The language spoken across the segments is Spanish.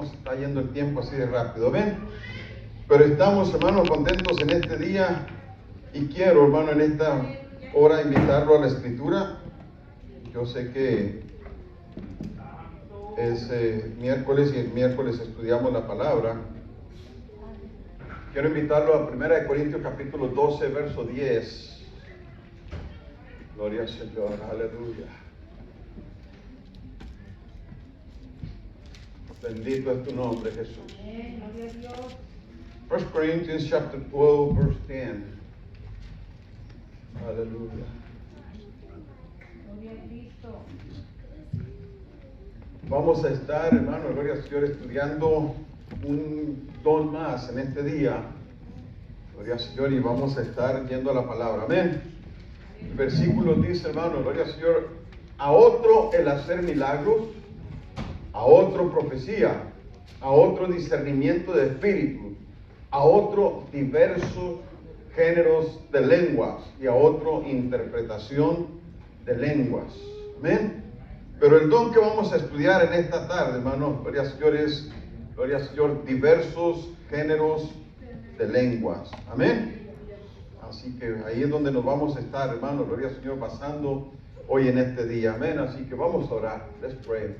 cómo se está yendo el tiempo así de rápido, ¿ven? Pero estamos, hermanos, contentos en este día y quiero, hermano, en esta hora invitarlo a la Escritura. Yo sé que es miércoles y el miércoles estudiamos la palabra. Quiero invitarlo a 1 Corintios capítulo 12, verso 10. Gloria al Señor, aleluya. Bendito es tu nombre, Jesús. 1 Corinthians chapter 12, verse 10. Aleluya. Vamos a estar, hermano, gloria al Señor, estudiando un don más en este día. Gloria al Señor, y vamos a estar yendo a la palabra. Amén. El versículo dice, hermano, gloria al Señor, a otro el hacer milagros, a otro profecía, a otro discernimiento de espíritu, a otro diversos géneros de lenguas y a otro interpretación de lenguas. Amén. Pero el don que vamos a estudiar en esta tarde, hermano, gloria al Señor, es, gloria al Señor, diversos géneros de lenguas. Amén. Así que ahí es donde nos vamos a estar, hermano, gloria al Señor, pasando hoy en este día. Amén. Así que vamos a orar. Let's pray.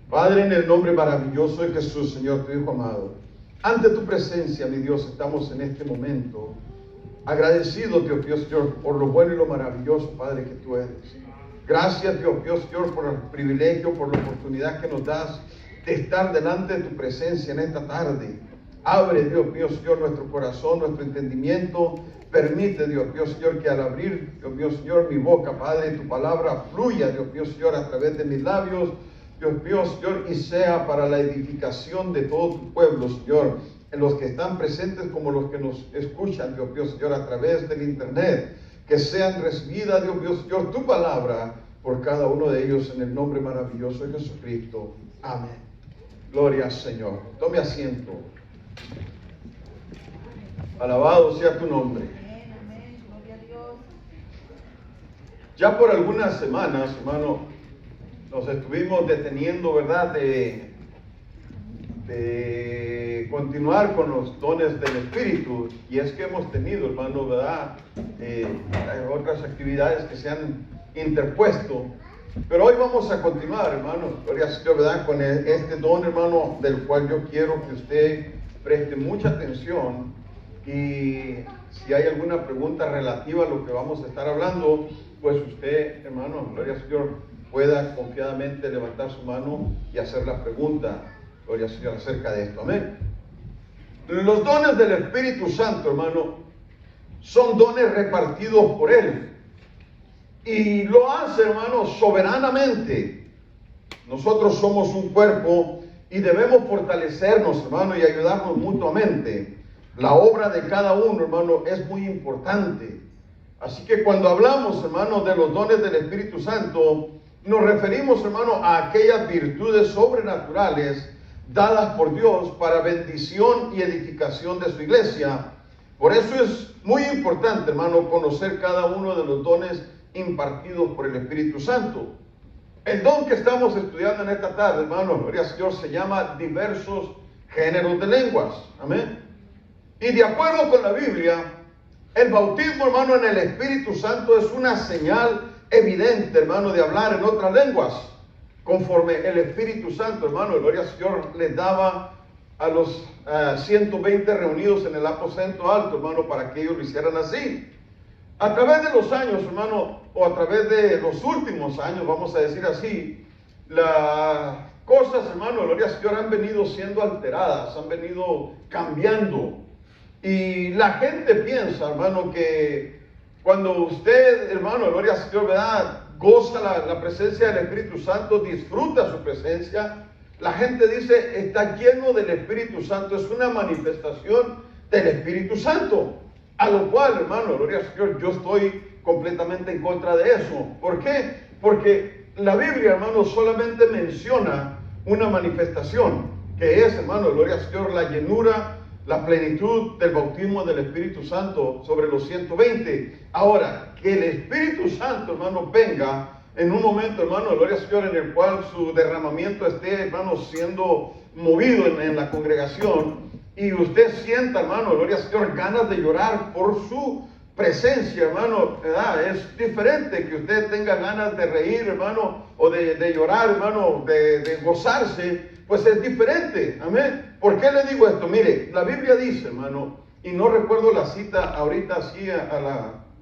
Padre, en el nombre maravilloso de Jesús, Señor, tu Hijo amado, ante tu presencia, mi Dios, estamos en este momento agradecidos, Dios, Señor, por lo bueno y lo maravilloso, Padre, que tú eres. Gracias, Dios, Señor, por el privilegio, por la oportunidad que nos das de estar delante de tu presencia en esta tarde. Abre, Dios mío, Señor, nuestro corazón, nuestro entendimiento. Permite, Dios mío, Señor, que al abrir, Dios mío, Señor, mi boca, Padre, tu palabra fluya, Dios mío, Señor, a través de mis labios, Dios mío, Señor, y sea para la edificación de todo tu pueblo, Señor, en los que están presentes como los que nos escuchan, Dios mío, Señor, a través del internet, que sean recibidas, Dios mío, Señor, tu palabra por cada uno de ellos en el nombre maravilloso de Jesucristo. Amén. Gloria al Señor. Tome asiento. Alabado sea tu nombre. Ya por algunas semanas, hermano, nos estuvimos deteniendo, ¿verdad?, de continuar con los dones del Espíritu, y es que hemos tenido, hermano, ¿verdad?, otras actividades que se han interpuesto, pero hoy vamos a continuar, hermano, gloria al Señor, ¿verdad?, con este don, hermano, del cual yo quiero que usted preste mucha atención, y si hay alguna pregunta relativa a lo que vamos a estar hablando, pues usted, hermano, gloria al Señor, pueda confiadamente levantar su mano y hacer la pregunta, gloria al Señor, acerca de esto. Amén. Los dones del Espíritu Santo, hermano, son dones repartidos por Él. Y lo hace, hermano, soberanamente. Nosotros somos un cuerpo y debemos fortalecernos, hermano, y ayudarnos mutuamente. La obra de cada uno, hermano, es muy importante. Así que cuando hablamos, hermano, de los dones del Espíritu Santo, nos referimos, hermano, a aquellas virtudes sobrenaturales dadas por Dios para bendición y edificación de su iglesia. Por eso es muy importante, hermano, conocer cada uno de los dones impartidos por el Espíritu Santo. El don que estamos estudiando en esta tarde, hermano, gloria al Señor, se llama diversos géneros de lenguas. Amén. Y de acuerdo con la Biblia, el bautismo, hermano, en el Espíritu Santo es una señal evidente, hermano, de hablar en otras lenguas, conforme el Espíritu Santo, hermano, gloria al Señor, les daba a los 120 reunidos en el aposento alto, hermano, para que ellos lo hicieran así. A través de los años, hermano, o a través de los últimos años, vamos a decir así, las cosas, hermano, gloria al Señor, han venido siendo alteradas, han venido cambiando. Y la gente piensa, hermano, que cuando usted, hermano, gloria al Señor, ¿verdad?, goza la presencia del Espíritu Santo, disfruta su presencia, la gente dice, está lleno del Espíritu Santo, es una manifestación del Espíritu Santo. A lo cual, hermano, gloria al Señor, yo estoy completamente en contra de eso. ¿Por qué? Porque la Biblia, hermano, solamente menciona una manifestación, que es, hermano, gloria al Señor, la llenura, la plenitud del bautismo del Espíritu Santo sobre los 120. Ahora, que el Espíritu Santo, hermano, venga en un momento, hermano, gloria al Señor, en el cual su derramamiento esté, hermano, siendo movido en la congregación, y usted sienta, hermano, gloria al Señor, ganas de llorar por su presencia, hermano, ¿verdad? Es diferente que usted tenga ganas de reír, hermano, o de llorar, hermano, de gozarse, pues es diferente, amén. ¿Por qué le digo esto? Mire, la Biblia dice, hermano, y no recuerdo la cita ahorita así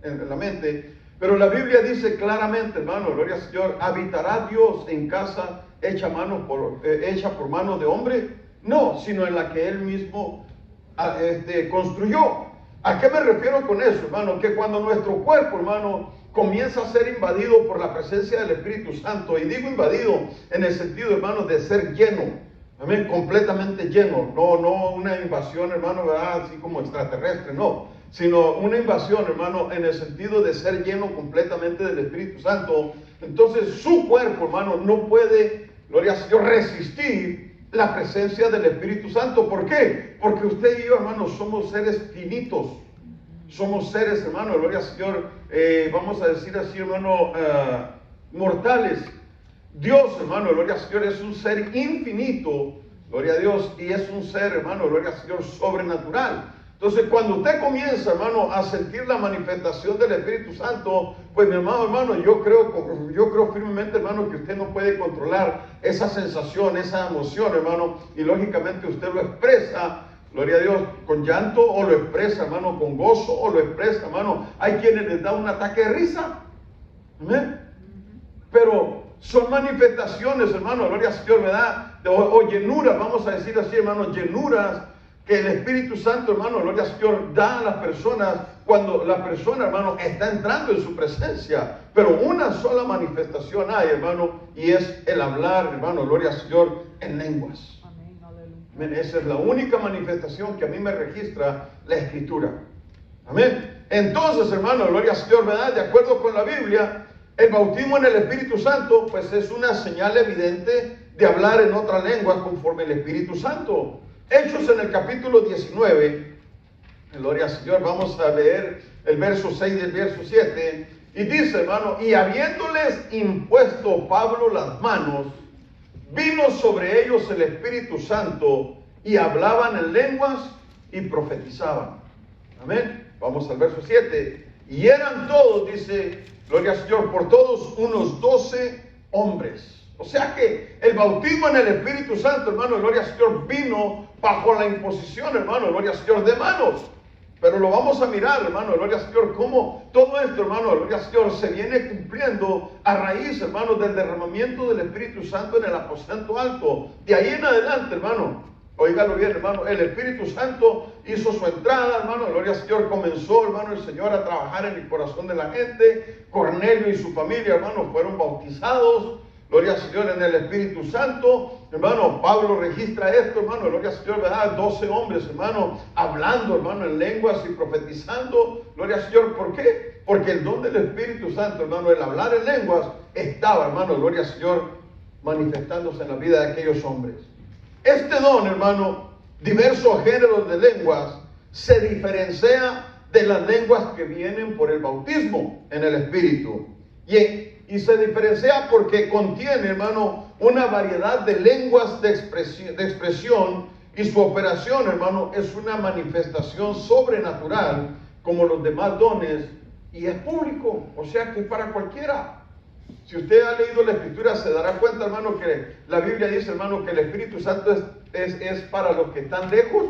en la mente, pero la Biblia dice claramente, hermano, gloria al Señor, ¿habitará Dios en casa hecha por manos de hombre? No, sino en la que Él mismo construyó. ¿A qué me refiero con eso, hermano? Que cuando nuestro cuerpo, hermano, comienza a ser invadido por la presencia del Espíritu Santo, y digo invadido en el sentido, hermano, de ser lleno, amén, completamente lleno, no una invasión, hermano, ¿verdad? Así como extraterrestre, no, sino una invasión, hermano, en el sentido de ser lleno completamente del Espíritu Santo. Entonces su cuerpo, hermano, no puede, gloria a Dios, resistir la presencia del Espíritu Santo. ¿Por qué? Porque usted y yo, hermano, somos seres finitos. Somos seres, hermano, gloria al Señor, vamos a decir así, hermano, mortales. Dios, hermano, gloria al Señor, es un ser infinito, gloria a Dios, y es un ser, hermano, gloria al Señor, sobrenatural. Entonces, cuando usted comienza, hermano, a sentir la manifestación del Espíritu Santo, pues mi amado hermano, yo creo firmemente, hermano, que usted no puede controlar esa sensación, esa emoción, hermano, y lógicamente usted lo expresa, gloria a Dios, con llanto, o lo expresa, hermano, con gozo, o lo expresa, hermano. Hay quienes les da un ataque de risa, ¿amén? Pero son manifestaciones, hermano, gloria al Señor, ¿verdad? O llenuras, vamos a decir así, hermano, llenuras que el Espíritu Santo, hermano, gloria al Señor, da a las personas cuando la persona, hermano, está entrando en su presencia. Pero una sola manifestación hay, hermano, y es el hablar, hermano, gloria al Señor, en lenguas. Amén. Esa es la única manifestación que a mí me registra la Escritura. Amén. Entonces, hermano, gloria al Señor, ¿verdad? De acuerdo con la Biblia, el bautismo en el Espíritu Santo, pues es una señal evidente de hablar en otra lengua conforme el Espíritu Santo. Hechos en el capítulo 19, gloria al Señor, vamos a leer el verso 6 y el verso 7, y dice, hermano, y habiéndoles impuesto Pablo las manos, vino sobre ellos el Espíritu Santo, y hablaban en lenguas y profetizaban. Amén. Vamos al verso 7, y eran todos, dice, gloria al Señor, por todos unos 12 hombres. O sea que el bautismo en el Espíritu Santo, hermano, gloria al Señor, vino bajo la imposición, hermano, gloria al Señor, de manos. Pero lo vamos a mirar, hermano, gloria al Señor, cómo todo esto, hermano, gloria al Señor, se viene cumpliendo a raíz, hermano, del derramamiento del Espíritu Santo en el aposento alto. De ahí en adelante, hermano, óigalo bien, hermano, el Espíritu Santo hizo su entrada, hermano, gloria al Señor, comenzó, hermano, el Señor a trabajar en el corazón de la gente. Cornelio y su familia, hermano, fueron bautizados. Gloria al Señor en el Espíritu Santo, hermano. Pablo registra esto, hermano, gloria al Señor, ¿verdad? 12 hombres, hermano, hablando, hermano, en lenguas y profetizando, gloria al Señor. ¿Por qué? Porque el don del Espíritu Santo, hermano, el hablar en lenguas, estaba, hermano, gloria al Señor, manifestándose en la vida de aquellos hombres. Este don, hermano, diversos géneros de lenguas, se diferencia de las lenguas que vienen por el bautismo en el Espíritu. Y se diferencia porque contiene, hermano, una variedad de lenguas de expresión, y su operación, hermano, es una manifestación sobrenatural como los demás dones, y es público, o sea que es para cualquiera. Si usted ha leído la Escritura, se dará cuenta, hermano, que la Biblia dice, hermano, que el Espíritu Santo es para los que están lejos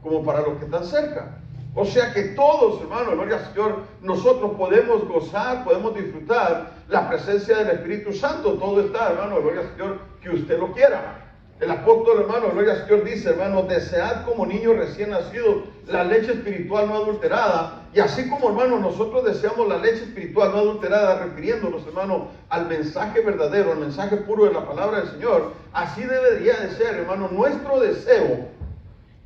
como para los que están cerca. O sea que todos, hermano, gloria al Señor, nosotros podemos gozar, podemos disfrutar la presencia del Espíritu Santo. Todo está, hermano, gloria al Señor, que usted lo quiera. El apóstol, hermano, gloria al Señor, dice, hermano, desead como niños recién nacidos la leche espiritual no adulterada. Y así como, hermano, nosotros deseamos la leche espiritual no adulterada, refiriéndonos, hermano, al mensaje verdadero, al mensaje puro de la palabra del Señor, así debería de ser, hermano, nuestro deseo.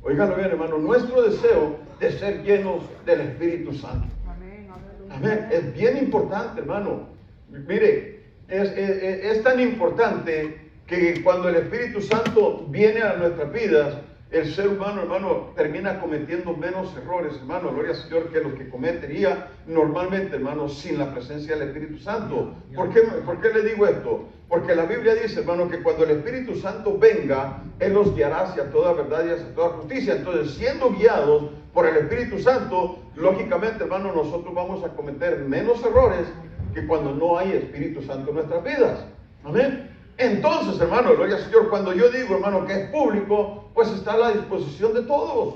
Óigalo bien, hermano, nuestro deseo de ser llenos del Espíritu Santo. Amén. Amén. Es bien importante, hermano. Mire, es tan importante que cuando el Espíritu Santo viene a nuestras vidas, el ser humano, hermano, termina cometiendo menos errores, hermano, gloria al Señor, que los que cometería normalmente, hermano, sin la presencia del Espíritu Santo. ¿Por qué le digo esto? Porque la Biblia dice, hermano, que cuando el Espíritu Santo venga, Él los guiará hacia toda verdad y hacia toda justicia. Entonces, siendo guiados por el Espíritu Santo, lógicamente, hermano, nosotros vamos a cometer menos errores que cuando no hay Espíritu Santo en nuestras vidas. Amén. Entonces, hermano, gloria al Señor, cuando yo digo, hermano, que es público, pues está a la disposición de todos.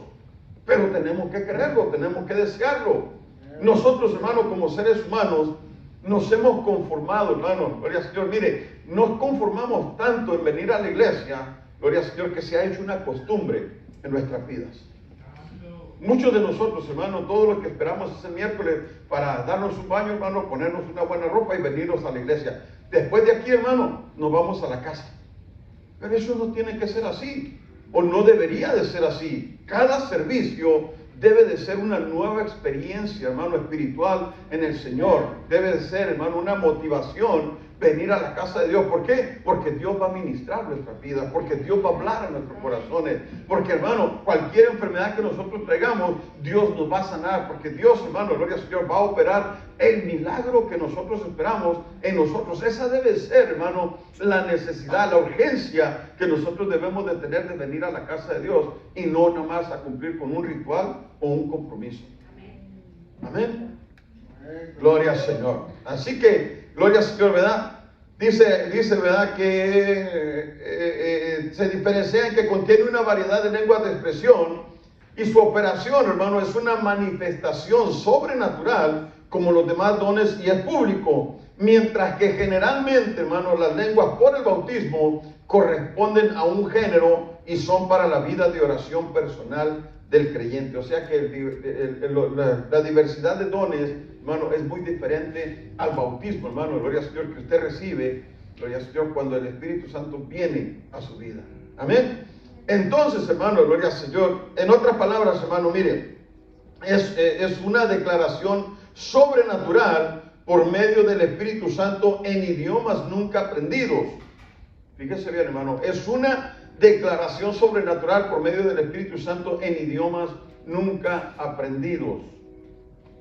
Pero tenemos que quererlo, tenemos que desearlo. Nosotros, hermano, como seres humanos, nos hemos conformado, hermano, gloria al Señor. Mire, nos conformamos tanto en venir a la iglesia, gloria al Señor, que se ha hecho una costumbre en nuestras vidas. Muchos de nosotros, hermano, todo lo que esperamos es el miércoles para darnos un baño, hermano, ponernos una buena ropa y venirnos a la iglesia. Después de aquí, hermano, nos vamos a la casa. Pero eso no tiene que ser así, o no debería de ser así. Cada servicio debe de ser una nueva experiencia, hermano, espiritual en el Señor. Debe de ser, hermano, una motivación venir a la casa de Dios. ¿Por qué? Porque Dios va a ministrar nuestras vidas, porque Dios va a hablar a nuestros corazones, porque, hermano, cualquier enfermedad que nosotros traigamos, Dios nos va a sanar, porque Dios, hermano, gloria al Señor, va a operar el milagro que nosotros esperamos en nosotros. Esa debe ser, hermano, la necesidad, la urgencia que nosotros debemos de tener de venir a la casa de Dios y no nada más a cumplir con un ritual o un compromiso. Amén. Gloria al Señor. Así que, gloria al Señor, ¿verdad? Dice, ¿verdad? Que se diferencia en que contiene una variedad de lenguas de expresión y su operación, hermano, es una manifestación sobrenatural como los demás dones y es público. Mientras que generalmente, hermano, las lenguas por el bautismo corresponden a un género y son para la vida de oración personal del creyente. O sea que la diversidad de dones, hermano, es muy diferente al bautismo, hermano, gloria al Señor, que usted recibe, gloria al Señor, cuando el Espíritu Santo viene a su vida. Amén. Entonces, hermano, gloria al Señor, en otras palabras, hermano, mire, es una declaración sobrenatural por medio del Espíritu Santo en idiomas nunca aprendidos. Fíjese bien, hermano, es una declaración sobrenatural por medio del Espíritu Santo en idiomas nunca aprendidos.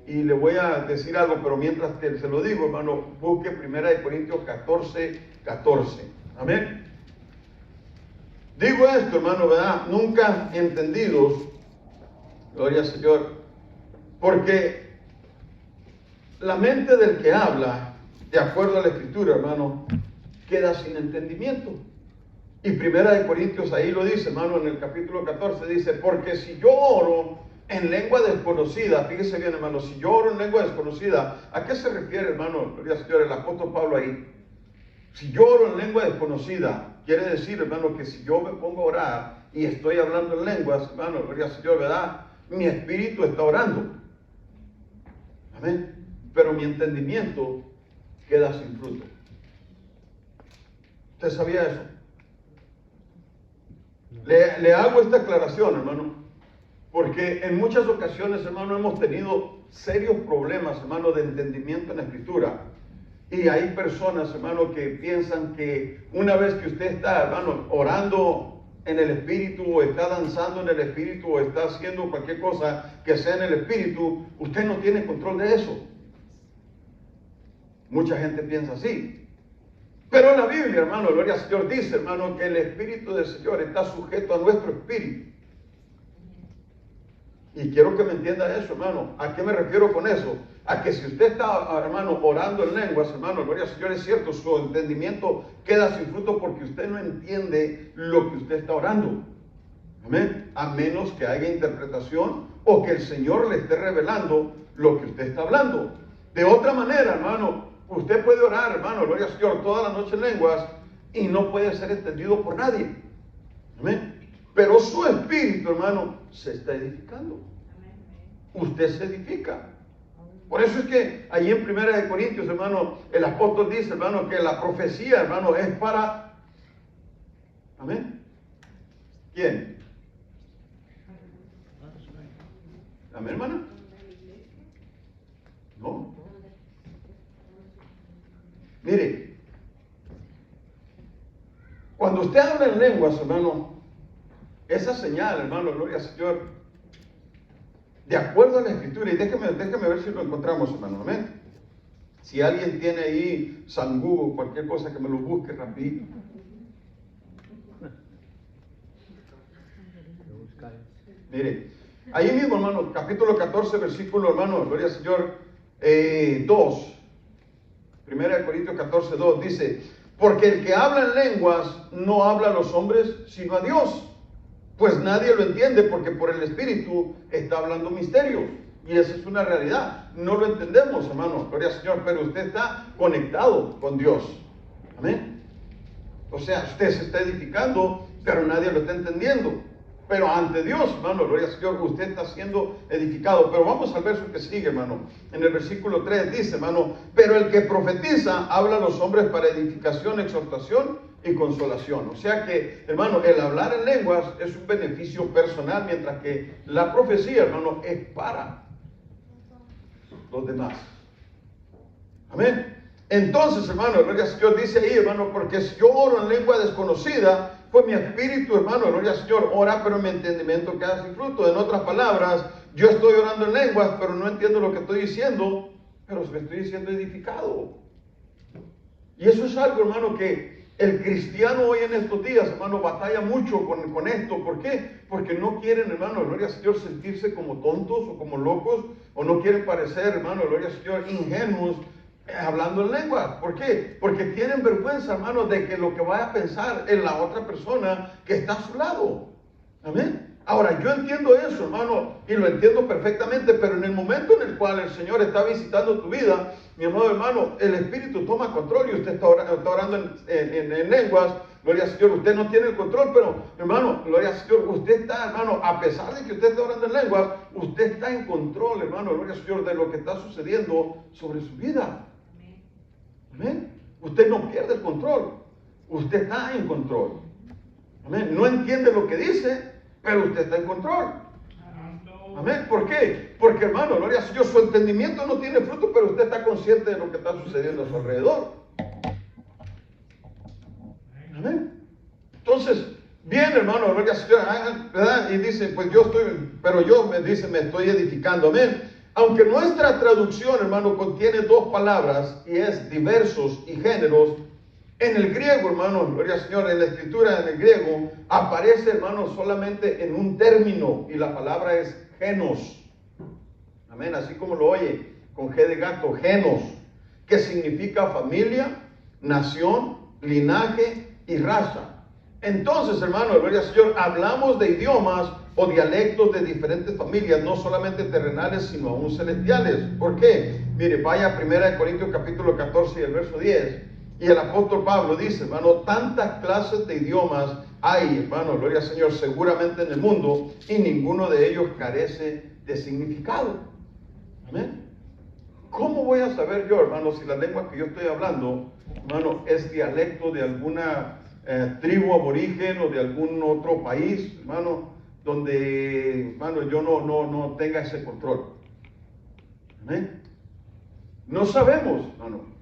Y le voy a decir algo, pero mientras que se lo digo, hermano, busque 1 Corintios 14, 14. Amén. Digo esto, hermano, ¿verdad? Nunca entendidos, gloria al Señor, porque la mente del que habla, de acuerdo a la Escritura, hermano, queda sin entendimiento. Y 1 Corintios ahí lo dice, hermano, en el capítulo 14, dice, porque si yo oro en lengua desconocida, fíjese bien, hermano, si yo oro en lengua desconocida, ¿a qué se refiere, hermano, gloria al Señor, el apóstol Pablo ahí? Si yo oro en lengua desconocida, quiere decir, hermano, que si yo me pongo a orar y estoy hablando en lenguas, hermano, gloria al Señor, ¿verdad? Mi espíritu está orando. Amén. Pero mi entendimiento queda sin fruto. ¿Usted sabía eso? Le hago esta aclaración, hermano, porque en muchas ocasiones, hermano, hemos tenido serios problemas, hermano, de entendimiento en la Escritura. Y hay personas, hermano, que piensan que una vez que usted está, hermano, orando en el Espíritu, o está danzando en el Espíritu, o está haciendo cualquier cosa que sea en el Espíritu, usted no tiene control de eso. Mucha gente piensa así. Pero la Biblia, hermano, gloria al Señor, dice, hermano, que el Espíritu del Señor está sujeto a nuestro espíritu. Y quiero que me entienda eso, hermano. ¿A qué me refiero con eso? A que si usted está, hermano, orando en lenguas, hermano, gloria al Señor, es cierto, su entendimiento queda sin fruto porque usted no entiende lo que usted está orando. Amén. A menos que haya interpretación o que el Señor le esté revelando lo que usted está hablando. De otra manera, hermano, usted puede orar, hermano, gloria al Señor, toda la noche en lenguas y no puede ser entendido por nadie. Amén. Pero su espíritu, hermano, se está edificando. Usted se edifica. Por eso es que allí en 1 Corintios, hermano, el apóstol dice, hermano, que la profecía, hermano, es para... Amén. ¿Quién? Amén, hermana. No. Mire, cuando usted habla en lenguas, hermano, esa señal, hermano, gloria al Señor, de acuerdo a la Escritura, y déjeme ver si lo encontramos, hermano, amén. Si alguien tiene ahí San Google, cualquier cosa, que me lo busque rapidito. Mire, ahí mismo, hermano, capítulo 14, versículo, hermano, gloria al Señor, 2. Primera de Corintios 14, 2 dice: porque el que habla en lenguas no habla a los hombres, sino a Dios, pues nadie lo entiende, porque por el Espíritu está hablando misterios. Y esa es una realidad. No lo entendemos, hermano, gloria al Señor, pero usted está conectado con Dios. Amén. O sea, usted se está edificando, pero nadie lo está entendiendo. Pero ante Dios, hermano, gloria al Señor, usted está siendo edificado. Pero vamos al verso que sigue, hermano. En el versículo 3 dice, hermano: pero el que profetiza habla a los hombres para edificación, exhortación y consolación. O sea que, hermano, el hablar en lenguas es un beneficio personal, mientras que la profecía, hermano, es para los demás. Amén. Entonces, hermano, gloria al Señor, dice ahí, hermano: porque si yo oro en lengua desconocida, pues mi espíritu, hermano, gloria al Señor, ora, pero mi entendimiento queda sin fruto. En otras palabras, yo estoy orando en lenguas, pero no entiendo lo que estoy diciendo, pero me estoy diciendo edificado. Y eso es algo, hermano, que el cristiano hoy en estos días, hermano, batalla mucho con esto. ¿Por qué? Porque no quieren, hermano, gloria al Señor, sentirse como tontos o como locos, o no quieren parecer, hermano, gloria al Señor, ingenuos, hablando en lengua. ¿Por qué? Porque tienen vergüenza, hermano, de que lo que vaya a pensar en la otra persona que está a su lado. Amén. Ahora, yo entiendo eso, hermano, y lo entiendo perfectamente, pero en el momento en el cual el Señor está visitando tu vida, mi amado hermano, el Espíritu toma control y usted está orando en lenguas. Gloria al Señor, usted no tiene el control, pero, hermano, gloria al Señor, usted está, hermano, a pesar de que usted está orando en lenguas, usted está en control, hermano, gloria al Señor, de lo que está sucediendo sobre su vida. Amén. Usted no pierde el control, usted está en control. Amén. No entiende lo que dice, pero usted está en control. Amén. ¿Por qué? Porque, hermano, gloria al Señor, su entendimiento no tiene fruto, pero usted está consciente de lo que está sucediendo a su alrededor. Amén. Entonces, bien, hermano, gloria al Señor, ¿verdad? Y dice, pues yo me estoy edificando. Amén. Aunque nuestra traducción, hermano, contiene dos palabras y es diversos y géneros, en el griego, hermano, gloria al Señor, en la escritura en el griego aparece, hermano, solamente en un término, y la palabra es genos. Amén, así como lo oye, con G de gato, genos, que significa familia, nación, linaje y raza. Entonces, hermano, gloria al Señor, hablamos de idiomas o dialectos de diferentes familias, no solamente terrenales, sino aún celestiales. ¿Por qué? Mire, vaya a 1 Corintios capítulo 14 y el verso 10. Y el apóstol Pablo dice, hermano: tantas clases de idiomas hay, hermano, gloria al Señor, seguramente en el mundo, y ninguno de ellos carece de significado. Amén. ¿Cómo voy a saber yo, hermano, si la lengua que yo estoy hablando, hermano, es dialecto de alguna tribu aborigen o de algún otro país, hermano, donde, hermano, yo no tenga ese control? Amén. No sabemos, hermano.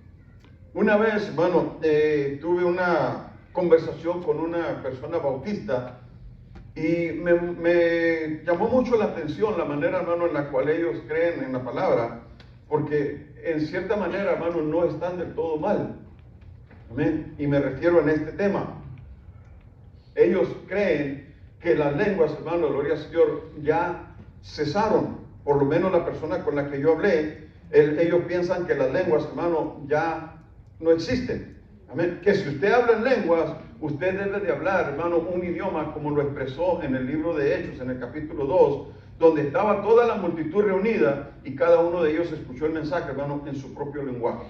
Una vez, hermano, tuve una conversación con una persona bautista y me llamó mucho la atención la manera, hermano, en la cual ellos creen en la palabra, porque en cierta manera, hermano, no están del todo mal. Amén. Y me refiero en este tema. Ellos creen que las lenguas, hermano, gloria al Señor, ya cesaron. Por lo menos la persona con la que yo hablé, ellos piensan que las lenguas, hermano, ya no existen. Amén. Que si usted habla en lenguas, usted debe de hablar, hermano, un idioma como lo expresó en el libro de Hechos, en el capítulo 2, donde estaba toda la multitud reunida y cada uno de ellos escuchó el mensaje, hermano, en su propio lenguaje.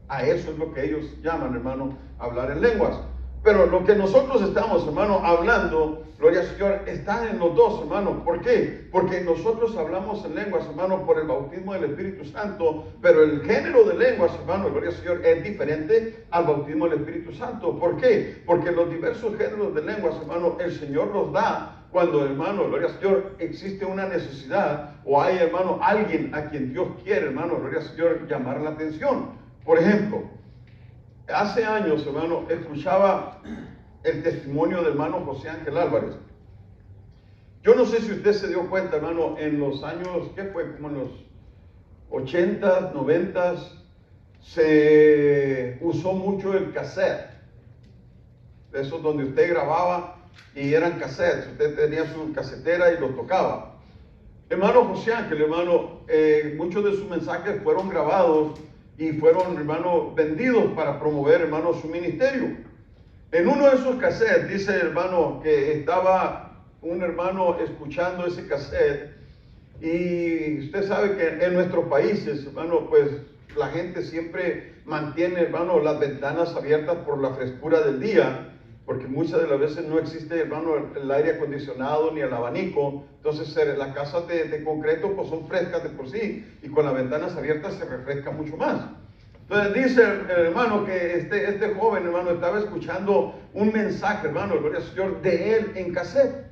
A eso es lo que ellos llaman, hermano, hablar en lenguas. Pero lo que nosotros estamos, hermano, hablando, gloria al Señor, está en los dos, hermano. ¿Por qué? Porque nosotros hablamos en lenguas, hermano, por el bautismo del Espíritu Santo, pero el género de lenguas, hermano, gloria al Señor, es diferente al bautismo del Espíritu Santo. ¿Por qué? Porque los diversos géneros de lenguas, hermano, el Señor los da cuando, hermano, gloria al Señor, existe una necesidad o hay, hermano, alguien a quien Dios quiere, hermano, gloria al Señor, llamar la atención. Por ejemplo, hace años, hermano, escuchaba el testimonio del hermano José Ángel Álvarez. Yo no sé si usted se dio cuenta, hermano, en los años, ¿qué fue? Como en los 80, 90, se usó mucho el cassette. Eso donde usted grababa y eran cassettes. Usted tenía su casetera y los tocaba. Hermano José Ángel, hermano, muchos de sus mensajes fueron grabados y fueron, hermano, vendidos para promover, hermano, su ministerio. En uno de esos cassettes, dice el hermano, que estaba un hermano escuchando ese cassette, y usted sabe que en nuestros países, hermano, pues la gente siempre mantiene, hermano, las ventanas abiertas por la frescura del día, porque muchas de las veces no existe, hermano, el aire acondicionado ni el abanico. Entonces las casas de concreto pues son frescas de por sí, y con las ventanas abiertas se refresca mucho más. Entonces dice el hermano que este joven, hermano, estaba escuchando un mensaje, hermano, gloria al Señor, de él en cassette.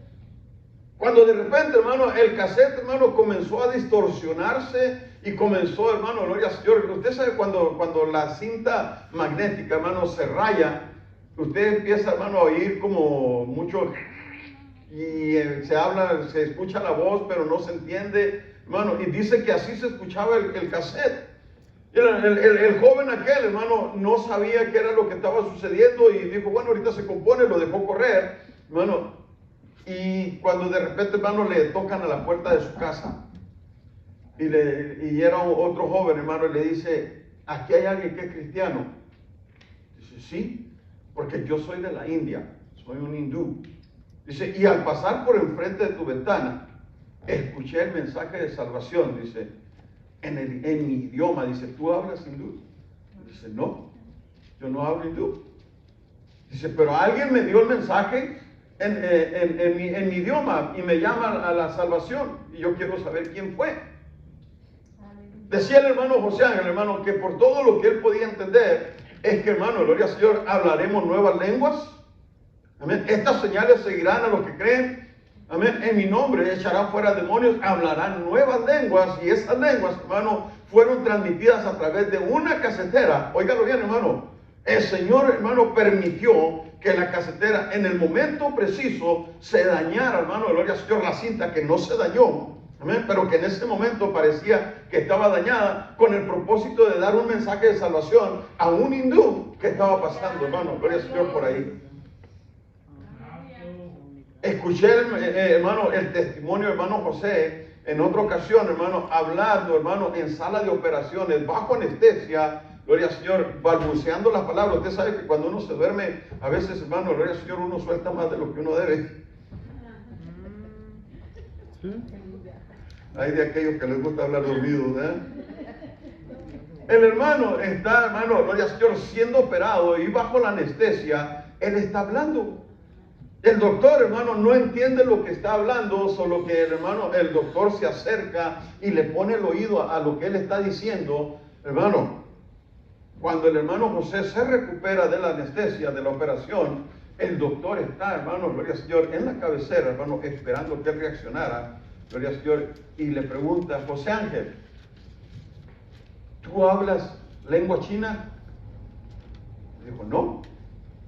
Cuando de repente, hermano, el cassette, hermano, comenzó a distorsionarse y comenzó, hermano, gloria al Señor. Usted sabe cuando la cinta magnética, hermano, se raya, usted empieza, hermano, a oír como mucho, y se escucha la voz, pero no se entiende, hermano, y dice que así se escuchaba el cassette. El joven aquel, hermano, no sabía qué era lo que estaba sucediendo y dijo, bueno, ahorita se compone, lo dejó correr, hermano. Y cuando de repente, hermano, le tocan a la puerta de su casa y era otro joven, hermano, y le dice, aquí hay alguien que es cristiano. Dice, sí, porque yo soy de la India, soy un hindú. Dice, y al pasar por enfrente de tu ventana, escuché el mensaje de salvación, dice, en mi idioma. Dice, ¿tú hablas hindú? Dice, no, yo no hablo hindú. Dice, pero alguien me dio el mensaje en mi idioma y me llama a la salvación y yo quiero saber quién fue. Decía el hermano José Ángel, hermano, que por todo lo que él podía entender es que, hermano, gloria al Señor, hablaremos nuevas lenguas. Amén. Estas señales seguirán a los que creen. Amén. En mi nombre echarán fuera demonios, hablarán nuevas lenguas, y esas lenguas, hermano, fueron transmitidas a través de una casetera. Óigalo bien, hermano. El Señor, hermano, permitió que la casetera en el momento preciso se dañara, hermano, gloria al Señor, la cinta, que no se dañó, amén, pero que en ese momento parecía que estaba dañada, con el propósito de dar un mensaje de salvación a un hindú que estaba pasando, hermano, gloria al Señor, por ahí. Escuché, hermano, el testimonio, hermano José, en otra ocasión, hermano, hablando, hermano, en sala de operaciones, bajo anestesia, gloria al Señor, balbuceando las palabras. Usted sabe que cuando uno se duerme, a veces, hermano, gloria al Señor, uno suelta más de lo que uno debe. Hay de aquellos que les gusta hablar dormidos, ¿eh? El hermano está, hermano, gloria al Señor, siendo operado, y bajo la anestesia, él está hablando. El doctor, hermano, no entiende lo que está hablando, solo que el doctor se acerca y le pone el oído a lo que él está diciendo. Hermano, cuando el hermano José se recupera de la anestesia, de la operación, el doctor está, hermano, gloria al Señor, en la cabecera, hermano, esperando que él reaccionara, gloria al Señor, y le pregunta, José Ángel, ¿tú hablas lengua china? Dijo, no,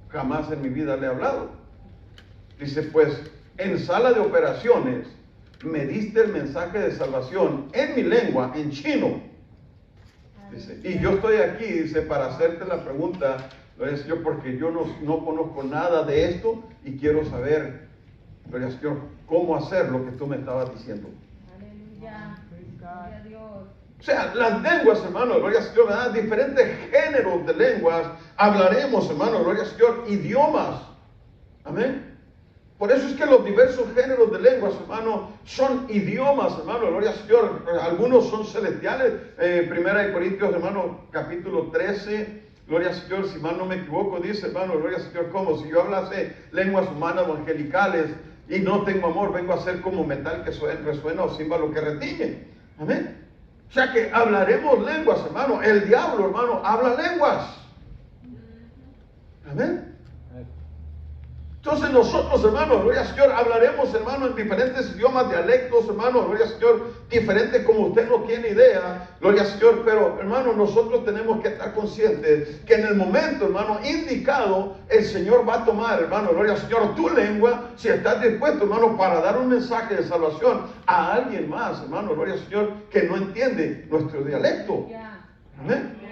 jamás en mi vida le he hablado. Dice, pues, en sala de operaciones me diste el mensaje de salvación en mi lengua, en chino. Dice, y yo estoy aquí, dice, para hacerte la pregunta, gloria al Señor, porque yo no conozco nada de esto y quiero saber, gloria al Señor, cómo hacer lo que tú me estabas diciendo. Aleluya. Gloria a Dios. O sea, las lenguas, hermano, gloria al Señor, ¿verdad? Diferentes géneros de lenguas. Hablaremos, hermano, gloria al Señor, idiomas. Amén. Por eso es que los diversos géneros de lenguas, hermano, son idiomas, hermano, gloria al Señor. Algunos son celestiales. Primera de Corintios, hermano, capítulo 13, gloria al Señor, si mal no me equivoco, dice, hermano, gloria al Señor, como si yo hablase lenguas humanas o angelicales y no tengo amor, vengo a ser como metal que resuena o címbalo que retiñe. Amén. O sea que hablaremos lenguas, hermano. El diablo, hermano, habla lenguas. Amén. Entonces nosotros, hermanos, gloria al Señor, hablaremos, hermanos, en diferentes idiomas, dialectos, hermanos, gloria al Señor, diferentes como usted no tiene idea, gloria al Señor, pero, hermanos, nosotros tenemos que estar conscientes que en el momento, hermano, indicado, el Señor va a tomar, hermano, gloria al Señor, tu lengua, si estás dispuesto, hermano, para dar un mensaje de salvación a alguien más, hermano, gloria al Señor, que no entiende nuestro dialecto. Amén.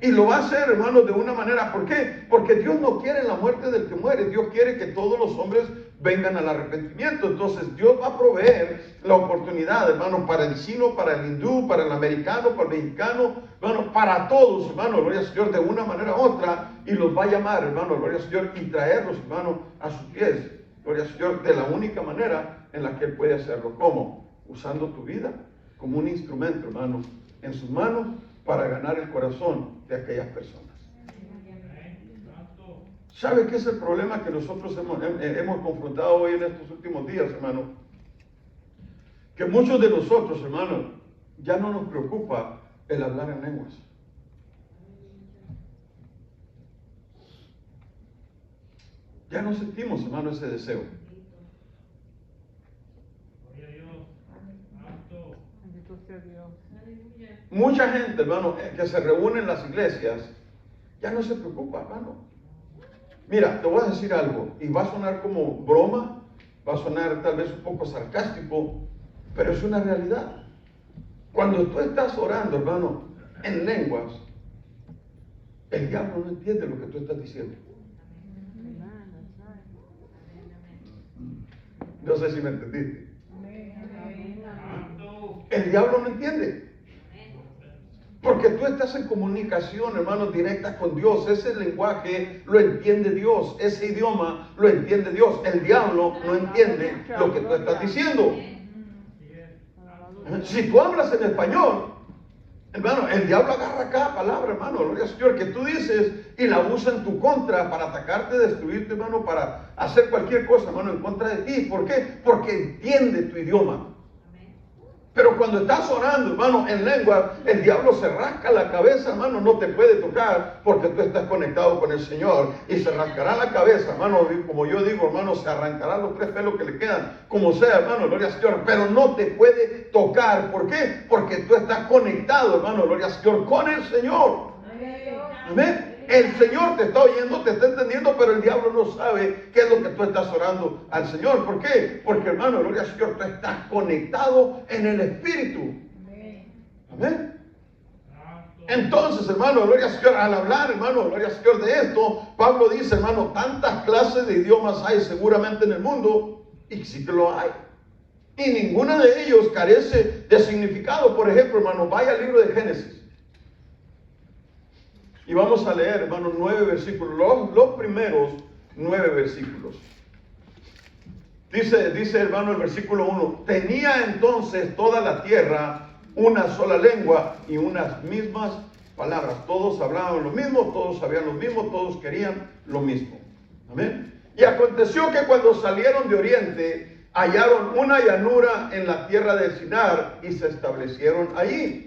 Y lo va a hacer, hermanos, de una manera. ¿Por qué? Porque Dios no quiere la muerte del que muere. Dios quiere que todos los hombres vengan al arrepentimiento. Entonces Dios va a proveer la oportunidad, hermanos, para el chino, para el hindú, para el americano, para el mexicano, hermanos, para todos, hermanos, gloria al Señor, de una manera u otra. Y los va a llamar, hermanos, gloria al Señor, y traerlos, hermanos, a sus pies. Gloria al Señor, de la única manera en la que Él puede hacerlo. ¿Cómo? Usando tu vida como un instrumento, hermanos, en sus manos, para ganar el corazón de aquellas personas. ¿Sabe qué es el problema que nosotros hemos confrontado hoy en estos últimos días, hermano? Que muchos de nosotros, hermano, ya no nos preocupa el hablar en lenguas. Ya no sentimos, hermano, ese deseo. Mucha gente, hermano, que se reúne en las iglesias, ya no se preocupa, hermano. Mira, te voy a decir algo, y va a sonar como broma, va a sonar tal vez un poco sarcástico, pero es una realidad. Cuando tú estás orando, hermano, en lenguas, el diablo no entiende lo que tú estás diciendo. No sé si me entendiste. El diablo no entiende. Porque tú estás en comunicación, hermanos, directa con Dios. Ese lenguaje lo entiende Dios. Ese idioma lo entiende Dios. El diablo no entiende lo que tú estás diciendo. Si tú hablas en español, hermano, el diablo agarra cada palabra, hermano, gloria al Señor, que tú dices y la usa en tu contra para atacarte, destruirte, hermano, para hacer cualquier cosa, hermano, en contra de ti. ¿Por qué? Porque entiende tu idioma. Pero cuando estás orando, hermano, en lengua, el diablo se rasca la cabeza, hermano, no te puede tocar porque tú estás conectado con el Señor. Y se rascará la cabeza, hermano, como yo digo, hermano, se arrancarán los 3 pelos que le quedan, como sea, hermano, gloria al Señor. Pero no te puede tocar. ¿Por qué? Porque tú estás conectado, hermano, gloria al Señor, con el Señor. Amén. El Señor te está oyendo, te está entendiendo, pero el diablo no sabe qué es lo que tú estás orando al Señor. ¿Por qué? Porque, hermano, gloria al Señor, tú estás conectado en el Espíritu. Amén. Entonces, hermano, gloria al Señor, al hablar, hermano, gloria al Señor, de esto, Pablo dice, hermano, tantas clases de idiomas hay seguramente en el mundo, y sí que lo hay. Y ninguna de ellos carece de significado. Por ejemplo, hermano, vaya al libro de Génesis. Y vamos a leer, hermano, 9 versículos, los primeros 9 versículos. Dice, hermano, el versículo 1, tenía entonces toda la tierra una sola lengua y unas mismas palabras. Todos hablaban lo mismo, todos sabían lo mismo, todos querían lo mismo. Amén. Y aconteció que cuando salieron de oriente, hallaron una llanura en la tierra de Sinar y se establecieron allí.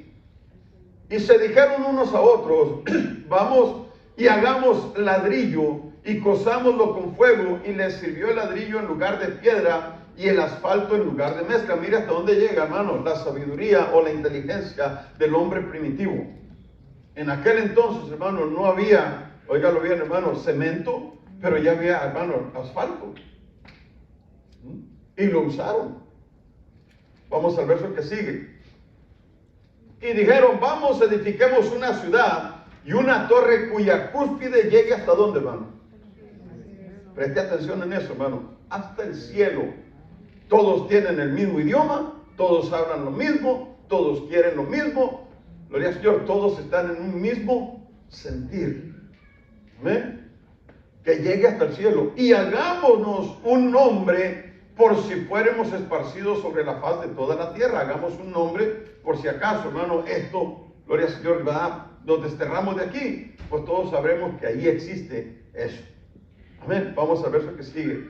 Y se dijeron unos a otros, vamos y hagamos ladrillo y cosámoslo con fuego, y les sirvió el ladrillo en lugar de piedra y el asfalto en lugar de mezcla. Mira hasta dónde llega, hermano, la sabiduría o la inteligencia del hombre primitivo. En aquel entonces, hermano, no había, óigalo bien, hermano, cemento, pero ya había, hermano, asfalto. Y lo usaron. Vamos al verso que sigue. Y dijeron, vamos, edifiquemos una ciudad y una torre cuya cúspide llegue hasta ¿dónde, hermano? Preste atención en eso, hermano. Hasta el cielo. Todos tienen el mismo idioma, todos hablan lo mismo, todos quieren lo mismo. Gloria al Señor, todos están en un mismo sentir. ¿Amén? Que llegue hasta el cielo. Y hagámonos un nombre por si fuéramos esparcidos sobre la faz de toda la tierra. Hagamos un nombre por si acaso, hermano, esto, gloria al Señor, ¿verdad? Nos desterramos de aquí, pues todos sabremos que ahí existe eso. Amén. Vamos al verso que sigue.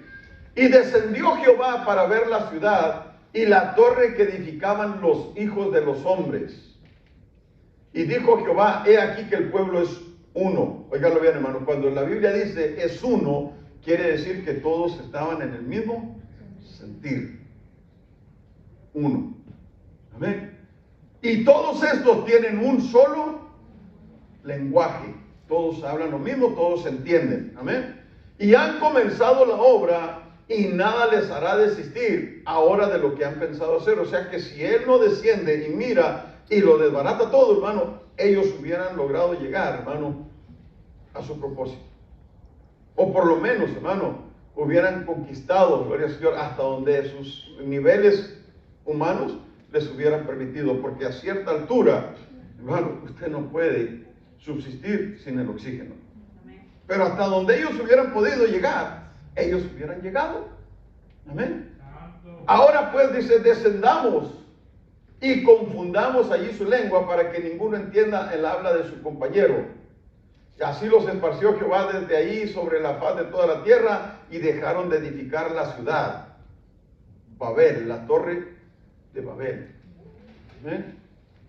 Y descendió Jehová para ver la ciudad y la torre que edificaban los hijos de los hombres. Y dijo Jehová, he aquí que el pueblo es uno. Óigalo bien, hermano, cuando la Biblia dice es uno, quiere decir que todos estaban en el mismo sentir. Uno. Amén. Y todos estos tienen un solo lenguaje. Todos hablan lo mismo, todos se entienden. Amén. Y han comenzado la obra y nada les hará desistir ahora de lo que han pensado hacer. O sea que si Él no desciende y mira y lo desbarata todo, hermano, ellos hubieran logrado llegar, hermano, a su propósito. O por lo menos, hermano, hubieran conquistado, gloria al Señor, hasta donde sus niveles humanos les hubieran permitido. Porque a cierta altura, hermano, usted no puede subsistir sin el oxígeno. Pero hasta donde ellos hubieran podido llegar, ellos hubieran llegado. Amén. Ahora pues dice, descendamos y confundamos allí su lengua para que ninguno entienda el habla de su compañero. Y así los esparció Jehová desde ahí sobre la faz de toda la tierra y dejaron de edificar la ciudad. Babel, la torre de Babel. Amén.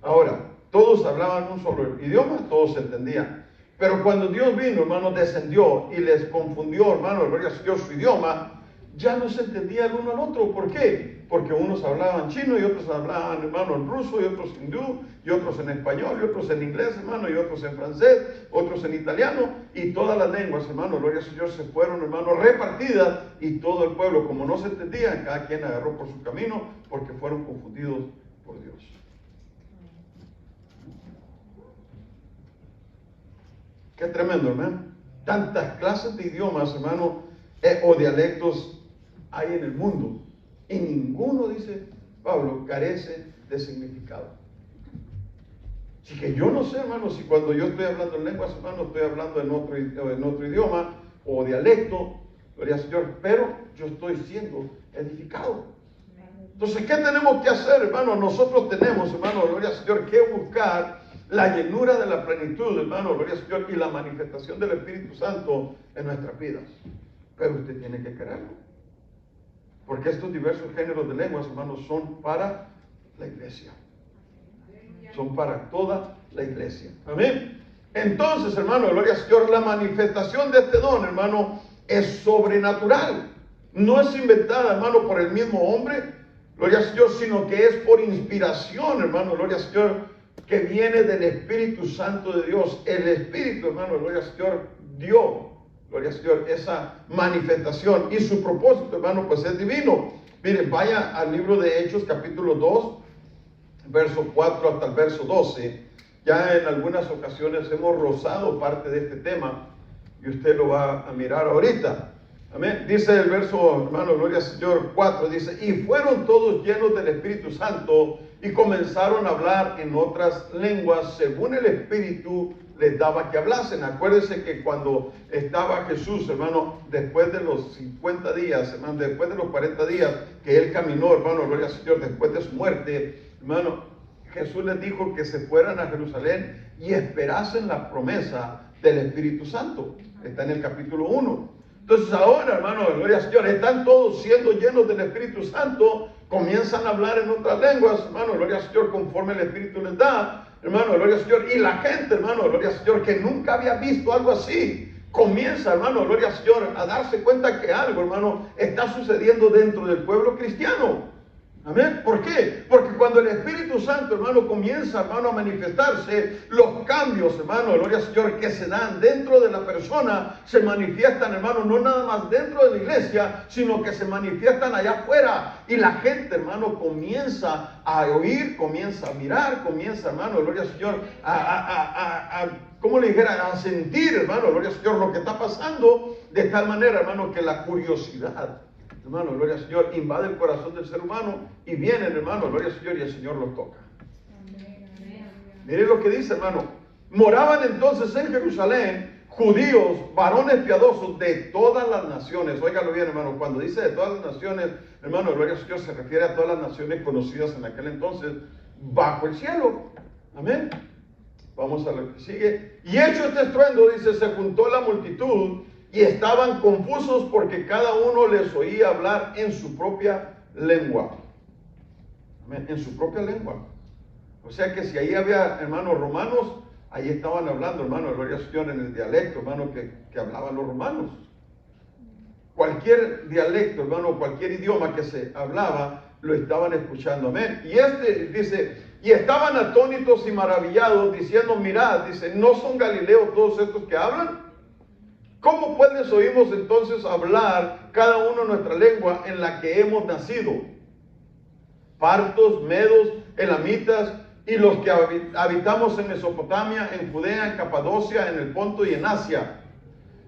Ahora, todos hablaban un solo idioma, todos se entendían. Pero cuando Dios vino, hermano, descendió y les confundió, hermano, gloria a Dios, su idioma, ya no se entendía el uno al otro. ¿Por qué? Porque unos hablaban chino y otros hablaban, hermano, en ruso y otros hindú y otros en español y otros en inglés, hermano, y otros en francés, otros en italiano, y todas las lenguas, hermano, gloria a Dios, se fueron, hermano, repartidas, y todo el pueblo, como no se entendían, cada quien agarró por su camino porque fueron confundidos por Dios. Qué tremendo, hermano. Tantas clases de idiomas, hermano, o dialectos hay en el mundo. Y ninguno, dice Pablo, carece de significado. Así que yo no sé, hermano, si cuando yo estoy hablando en lenguas, hermano, estoy hablando en otro idioma o dialecto, gloria al Señor, pero yo estoy siendo edificado. Entonces, ¿qué tenemos que hacer, hermano? Nosotros tenemos, hermano, gloria al Señor, que buscar la llenura de la plenitud, hermano, gloria al Señor, y la manifestación del Espíritu Santo en nuestras vidas. Pero usted tiene que quererlo. Porque estos diversos géneros de lenguas, hermanos, son para la iglesia. Son para toda la iglesia. Amén. Entonces, hermano, gloria al Señor, la manifestación de este don, hermano, es sobrenatural. No es inventada, hermano, por el mismo hombre, gloria al Señor, sino que es por inspiración, hermano, gloria al Señor, que viene del Espíritu Santo de Dios. El Espíritu, hermano, gloria al Señor, dio, gloria al Señor, esa manifestación. Y su propósito, hermano, pues es divino. Miren, vaya al libro de Hechos, capítulo 2, verso 4 hasta el verso 12. Ya en algunas ocasiones hemos rozado parte de este tema y usted lo va a mirar ahorita. Amén. Dice el verso, hermano, gloria al Señor, 4, dice, y fueron todos llenos del Espíritu Santo y comenzaron a hablar en otras lenguas según el Espíritu les daba que hablasen. Acuérdense que cuando estaba Jesús, hermano, después de los 50 días, hermano, después de los 40 días que Él caminó, hermano, gloria al Señor, después de su muerte, hermano, Jesús les dijo que se fueran a Jerusalén y esperasen la promesa del Espíritu Santo. Está en el capítulo 1. Entonces ahora, hermano, gloria al Señor, están todos siendo llenos del Espíritu Santo, comienzan a hablar en otras lenguas, hermano, gloria al Señor, conforme el Espíritu les da, hermano, gloria al Señor, y la gente, hermano, gloria al Señor, que nunca había visto algo así, comienza, hermano, gloria al Señor, a darse cuenta que algo, hermano, está sucediendo dentro del pueblo cristiano. Amén. ¿Por qué? Porque cuando el Espíritu Santo, hermano, comienza, hermano, a manifestarse, los cambios, hermano, gloria al Señor, que se dan dentro de la persona, se manifiestan, hermano, no nada más dentro de la iglesia, sino que se manifiestan allá afuera. Y la gente, hermano, comienza a oír, comienza a mirar, comienza, hermano, gloria al Señor, ¿cómo le dijera? A sentir, hermano, gloria al Señor, lo que está pasando, de tal manera, hermano, que la curiosidad, hermano, gloria al Señor, invade el corazón del ser humano y vienen, hermano, gloria al Señor, y el Señor los toca. Miren lo que dice, hermano. Moraban entonces en Jerusalén judíos, varones piadosos de todas las naciones. Óigalo bien, hermano, cuando dice de todas las naciones, hermano, gloria al Señor, se refiere a todas las naciones conocidas en aquel entonces bajo el cielo. Amén. Vamos a lo que sigue. Y hecho este estruendo, dice, se juntó la multitud y estaban confusos porque cada uno les oía hablar en su propia lengua. Amén. En su propia lengua. O sea que si ahí había hermanos romanos, ahí estaban hablando, hermano, gloria al Señor, en el dialecto, hermano, que hablaban los romanos. cualquier dialecto, hermano, cualquier idioma que se hablaba, lo estaban escuchando. Amén. Y dice, y estaban atónitos y maravillados, diciendo, mirad, dice, ¿no son galileos todos estos que hablan? ¿Cómo pues oímos entonces hablar cada uno nuestra lengua en la que hemos nacido? Partos, medos, elamitas, y los que habitamos en Mesopotamia, en Judea, en Capadocia, en el Ponto y en Asia,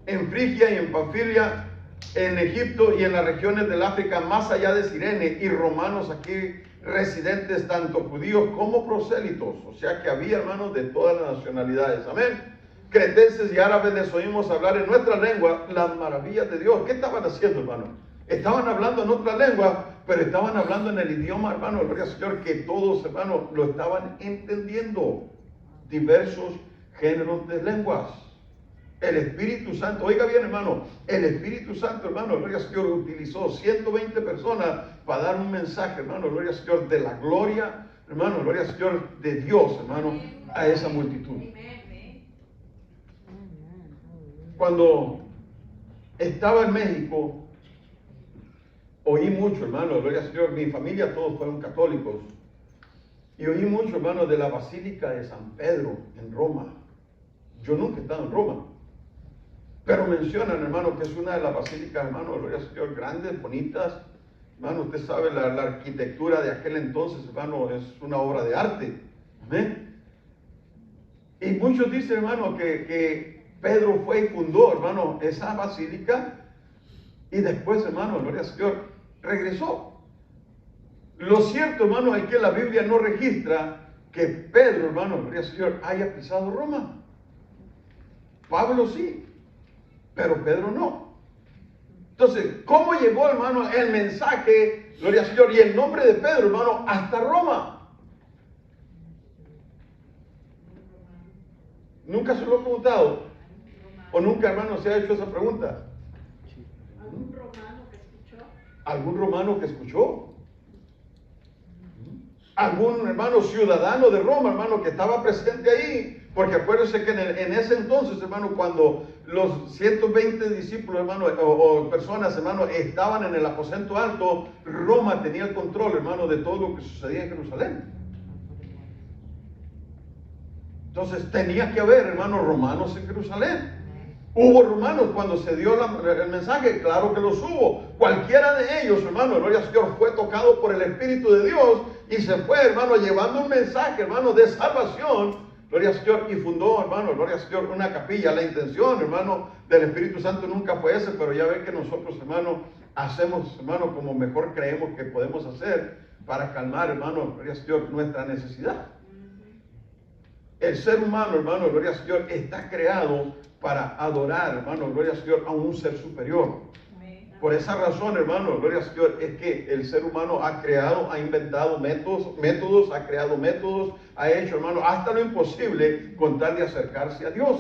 en Frigia y en Panfilia, en Egipto y en las regiones del África, más allá de Cirene, y romanos aquí residentes, tanto judíos como prosélitos. O sea que había hermanos de todas las nacionalidades. Amén. Cretenses y árabes les oímos hablar en nuestra lengua las maravillas de Dios. ¿Qué estaban haciendo, hermano? Estaban hablando en otra lengua, pero estaban hablando en el idioma, hermano, gloria al Señor, que todos, hermano, lo estaban entendiendo. Diversos géneros de lenguas. El Espíritu Santo, oiga bien, hermano, el Espíritu Santo, hermano, gloria al Señor, utilizó 120 personas para dar un mensaje, hermano, gloria al Señor, de la gloria, hermano, gloria al Señor, de Dios, hermano, a esa multitud. Cuando estaba en México, oí mucho, hermano, gloria al Señor, mi familia todos fueron católicos, y oí mucho, hermano, de la Basílica de San Pedro en Roma. Yo nunca he estado en Roma, pero mencionan, hermano, que es una de las basílicas, hermano, gloria al Señor, grandes, bonitas. Hermano, usted sabe, la arquitectura de aquel entonces, hermano, es una obra de arte. Amén. Y muchos dicen, hermano, que Pedro fue y fundó, hermano, esa basílica, y después, hermano, gloria al Señor, regresó. Lo cierto, hermano, es que la Biblia no registra que Pedro, hermano, gloria al Señor, haya pisado Roma. Pablo sí, pero Pedro no. Entonces, ¿cómo llegó, hermano, el mensaje, gloria al Señor, y el nombre de Pedro, hermano, hasta Roma? ¿Nunca se lo he preguntado? ¿O nunca, hermano, se ha hecho esa pregunta? ¿Algún romano que escuchó? ¿Algún romano que escuchó? ¿Algún, hermano, ciudadano de Roma, hermano, que estaba presente ahí? Porque acuérdense que en ese entonces, hermano, cuando los 120 discípulos, hermano, o personas, hermano, estaban en el aposento alto, Roma tenía el control, hermano, de todo lo que sucedía en Jerusalén. Entonces tenía que haber, hermanos, romanos en Jerusalén. ¿Hubo romanos cuando se dio el mensaje? Claro que los hubo. Cualquiera de ellos, hermano, gloria al Señor, fue tocado por el Espíritu de Dios y se fue, hermano, llevando un mensaje, hermano, de salvación. Gloria al Señor, y fundó, hermano, gloria al Señor, una capilla. La intención, hermano, del Espíritu Santo nunca fue esa, pero ya ven que nosotros, hermano, hacemos, hermano, como mejor creemos que podemos hacer para calmar, hermano, gloria al Señor, nuestra necesidad. El ser humano, hermano, gloria al Señor, está creado para adorar, hermano, gloria al Señor, a un ser superior. Por esa razón, hermano, gloria al Señor, es que el ser humano ha creado, ha inventado métodos, ha creado métodos, ha hecho, hermano, hasta lo imposible con tal de acercarse a Dios.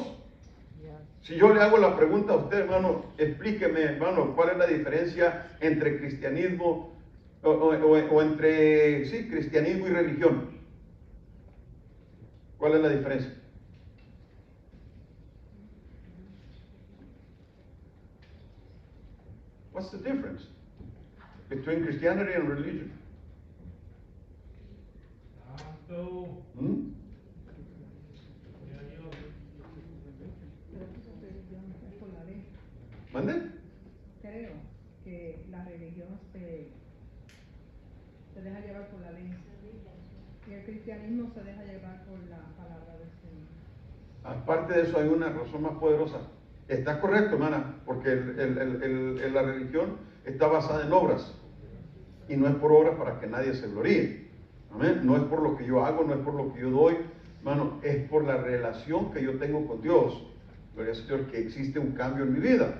Si yo le hago la pregunta a usted, hermano, explíqueme, hermano, cuál es la diferencia entre cristianismo o entre, sí, cristianismo y religión. ¿Cuál es la diferencia? What's the difference between Christianity and religion? ¿Mande? Creo que la religión se deja llevar por la ley y el cristianismo se deja llevar por la palabra del Señor. Aparte de eso, hay una razón más poderosa. Está correcto, hermana, porque la religión está basada en obras y no es por obras para que nadie se gloríe. Amén. No es por lo que yo hago, no es por lo que yo doy, hermano, es por la relación que yo tengo con Dios. Gloria al Señor, que existe un cambio en mi vida.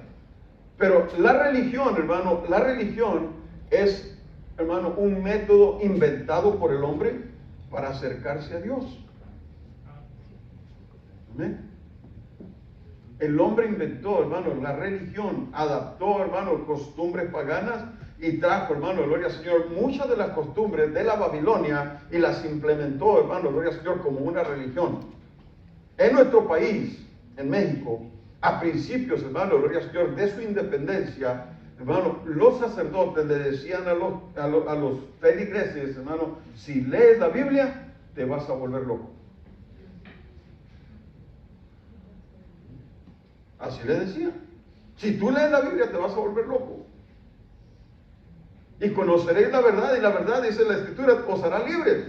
Pero la religión, hermano, la religión es, hermano, un método inventado por el hombre para acercarse a Dios. Amén. El hombre inventó, hermano, la religión, adaptó, hermano, costumbres paganas y trajo, hermano, gloria al Señor, muchas de las costumbres de la Babilonia y las implementó, hermano, gloria al Señor, como una religión. En nuestro país, en México, a principios, hermano, gloria al Señor, de su independencia, hermano, los sacerdotes le decían a los feligreses, hermano, si lees la Biblia, te vas a volver loco. Así le decían. Si tú lees la Biblia, te vas a volver loco. Y conoceréis la verdad, y la verdad, dice la Escritura, os hará libres.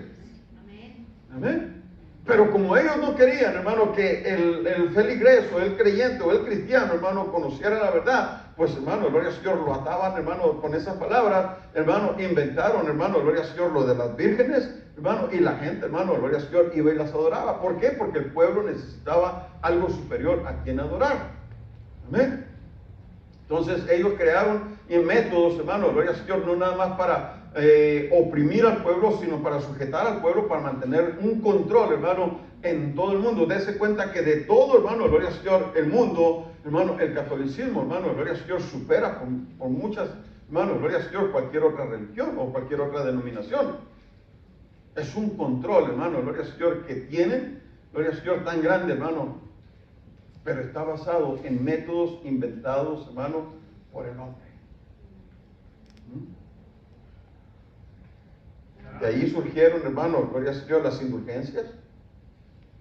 Amén. Amén. Pero como ellos no querían, hermano, que el feligreso, el creyente o el cristiano, hermano, conociera la verdad, pues, hermano, gloria al Señor, lo ataban, hermano, con esas palabras, hermano, inventaron, hermano, gloria al Señor, lo de las vírgenes, hermano, y la gente, hermano, gloria al Señor, iba y las adoraba. ¿Por qué? Porque el pueblo necesitaba algo superior a quien adorar. Amén. Entonces ellos crearon métodos, hermano, gloria al Señor, no nada más para oprimir al pueblo, sino para sujetar al pueblo, para mantener un control, hermano, en todo el mundo. Dese cuenta que de todo, hermano, gloria al Señor, el mundo, hermano, el catolicismo, hermano, gloria al Señor, supera por muchas, hermano, gloria al Señor, cualquier otra religión o cualquier otra denominación. Es un control, hermano, gloria al Señor, que tienen, gloria al Señor, tan grande, hermano, pero está basado en métodos inventados, hermano, por el hombre. De ahí surgieron, hermano, gloria al Señor, las indulgencias.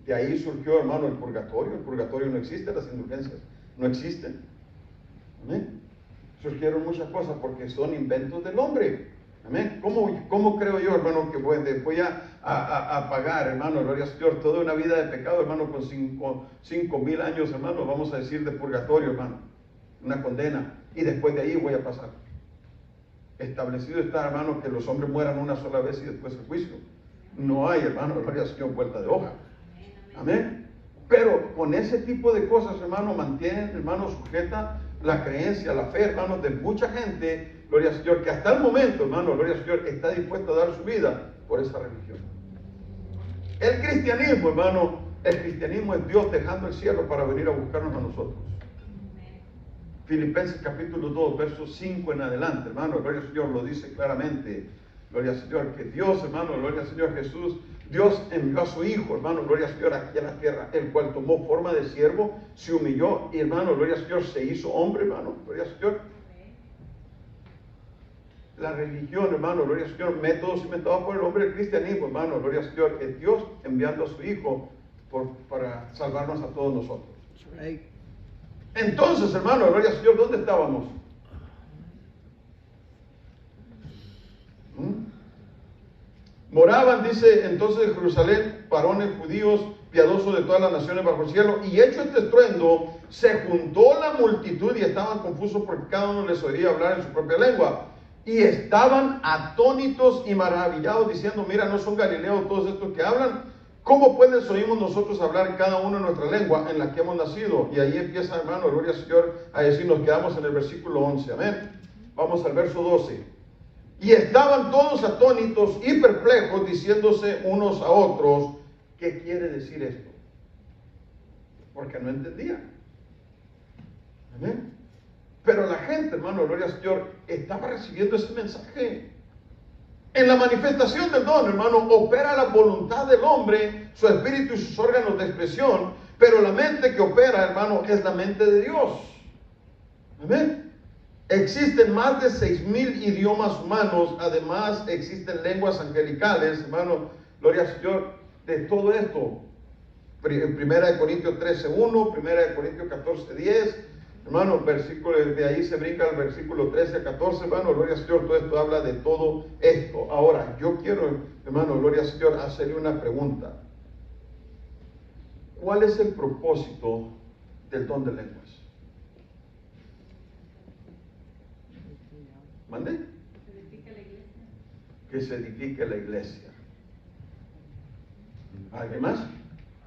De ahí surgió, hermano, el purgatorio. El purgatorio no existe, las indulgencias no existen. Amén. Surgieron muchas cosas porque son inventos del hombre. Amén. ¿Cómo creo yo, hermano, que voy a pagar, hermano, gloria al Señor, toda una vida de pecado, hermano, con 5,000 años, hermano, vamos a decir, de purgatorio, hermano, una condena, y después de ahí voy a pasar? Establecido está, hermano, que los hombres mueran una sola vez y después el juicio. No hay, hermano, gloria al Señor, vuelta de hoja. Amén. Pero con ese tipo de cosas, hermano, mantienen, hermano, sujeta la creencia, la fe, hermano, de mucha gente, gloria al Señor, que hasta el momento, hermano, gloria al Señor, está dispuesto a dar su vida por esa religión. El cristianismo, hermano, el cristianismo es Dios dejando el cielo para venir a buscarnos a nosotros. Filipenses capítulo 2, versos 5 en adelante, hermano, gloria al Señor, lo dice claramente, gloria al Señor, que Dios, hermano, gloria al Señor Jesús, Dios envió a su Hijo, hermano, gloria al Señor, aquí a la tierra, el cual tomó forma de siervo, se humilló, y hermano, gloria al Señor, se hizo hombre, hermano, gloria al Señor. La religión, hermano, gloria al Señor, métodos inventados por el hombre, el cristianismo, hermano, gloria al Señor, es Dios enviando a su Hijo para salvarnos a todos nosotros. Entonces, hermano, gloria al Señor, ¿dónde estábamos? Moraban, dice, entonces en Jerusalén, varones judíos, piadosos de todas las naciones bajo el cielo, y hecho este estruendo, se juntó la multitud y estaban confusos porque cada uno les oía hablar en su propia lengua. Y estaban atónitos y maravillados, diciendo, mira, ¿no son galileos todos estos que hablan? ¿Cómo pues oímos nosotros hablar cada uno en nuestra lengua en la que hemos nacido? Y ahí empieza, hermano, gloria al Señor, a decir, nos quedamos en el versículo 11, amén. Vamos al verso 12. Y estaban todos atónitos y perplejos, diciéndose unos a otros, ¿qué quiere decir esto? Porque no entendían. Amén. Pero la gente, hermano, gloria al Señor, estaba recibiendo ese mensaje. En la manifestación del don, hermano, opera la voluntad del hombre, su espíritu y sus órganos de expresión, pero la mente que opera, hermano, es la mente de Dios. Amén. Existen más de 6,000 idiomas humanos, además existen lenguas angelicales, hermano, gloria al Señor, de todo esto. En 1 Corintios 13:1, 1 Corintios 14:10, hermano, versículo, de ahí se brinca el versículo 13 a 14, hermano, gloria al Señor, todo esto habla de todo esto. Ahora, yo quiero, hermano, gloria al Señor, hacerle una pregunta. ¿Cuál es el propósito del don de lenguas? ¿Mande? Que se edifique la iglesia. ¿Alguien más?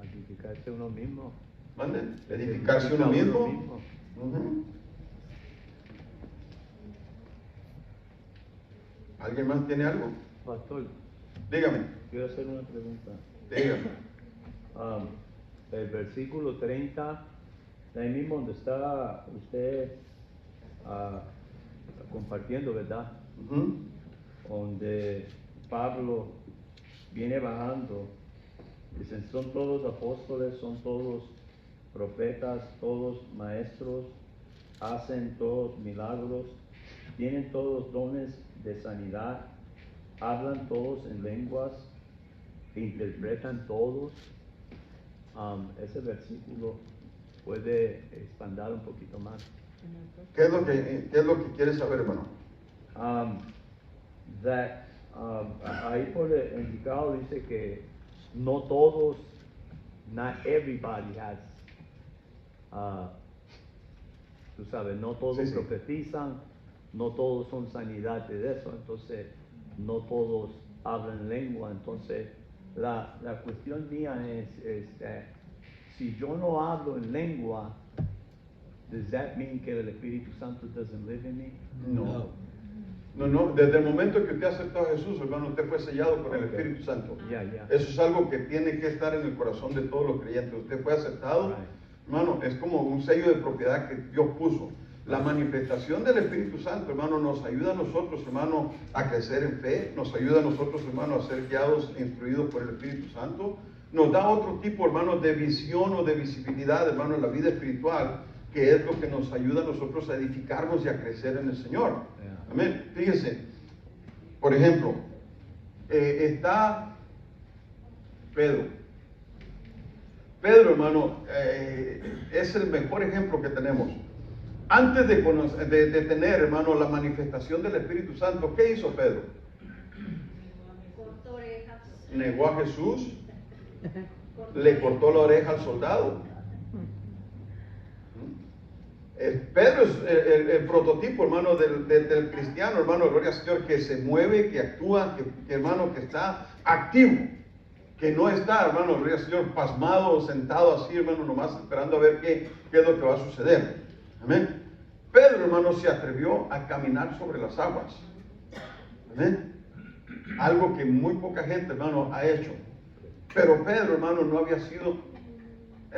Edificarse uno mismo. ¿Mande? Edificarse uno mismo. ¿Alguien más tiene algo? Pastor, Dígame. quiero hacer una pregunta. Dígame. El versículo 30, ahí mismo donde está usted compartiendo, ¿verdad? Donde Pablo viene bajando, dicen, son todos apóstoles, son todos profetas, todos maestros, hacen todos milagros, tienen todos dones de sanidad, hablan todos en lenguas, interpretan todos. Ese versículo puede expandir un poquito más. ¿Qué es lo que quieres saber, hermano? Ahí por el indicado dice que no todos, not everybody has, tú sabes, no todos Sí, sí. profetizan, no todos son sanidad de eso, entonces no todos hablan lengua. Entonces la cuestión mía es si yo no hablo en lengua, does that mean que el Espíritu Santo doesn't live in me? No. No, desde el momento que usted aceptó a Jesús, hermano, usted fue sellado con el Ok. Espíritu Santo. Ya, ya. Eso es algo que tiene que estar en el corazón de todos los creyentes. Usted fue aceptado, Right. hermano, es como un sello de propiedad que Dios puso. La manifestación del Espíritu Santo, hermano, nos ayuda a nosotros, hermano, a crecer en fe, nos ayuda a nosotros, hermano, a ser guiados e instruidos por el Espíritu Santo. Nos da otro tipo, hermano, de visión o de visibilidad, hermano, en la vida espiritual, que es lo que nos ayuda a nosotros a edificarnos y a crecer en el Señor. Yeah. Amén. Fíjense, por ejemplo, está Pedro. Pedro, hermano, es el mejor ejemplo que tenemos. Antes de tener, hermano, la manifestación del Espíritu Santo, ¿qué hizo Pedro? Cortó orejas. Negó a Jesús, le cortó la oreja al soldado. Pedro es el prototipo, hermano, del cristiano, hermano, gloria al Señor, que se mueve, que actúa, que, hermano, que está activo, que no está, hermano, gloria al Señor, pasmado, sentado así, hermano, nomás esperando a ver qué es lo que va a suceder. Amén. Pedro, hermano, se atrevió a caminar sobre las aguas. Amén. Algo que muy poca gente, hermano, ha hecho. Pero Pedro, hermano, no había sido,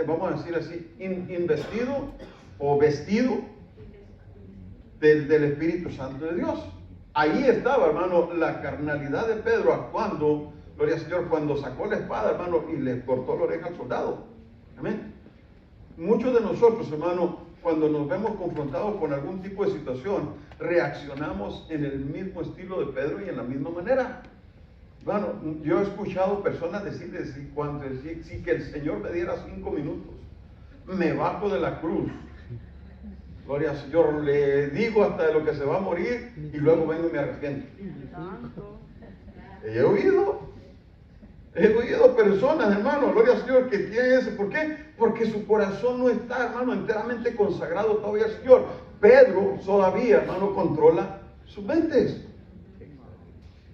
vamos a decir así, investido o vestido del Espíritu Santo de Dios. Ahí estaba, hermano, la carnalidad de Pedro actuando, gloria al Señor, cuando sacó la espada, hermano, y le cortó la oreja al soldado. Amén. Muchos de nosotros, hermano, cuando nos vemos confrontados con algún tipo de situación, reaccionamos en el mismo estilo de Pedro y en la misma manera. Bueno, yo he escuchado personas decirles, si que el Señor me diera 5 minutos, me bajo de la cruz, gloria al Señor, le digo hasta de lo que se va a morir y luego vengo y me arrepiento. He oído personas, hermano, gloria al Señor, que tienen ese. ¿Por qué? Porque su corazón no está, hermano, enteramente consagrado todavía al Señor. Pedro todavía, hermano, controla sus mentes.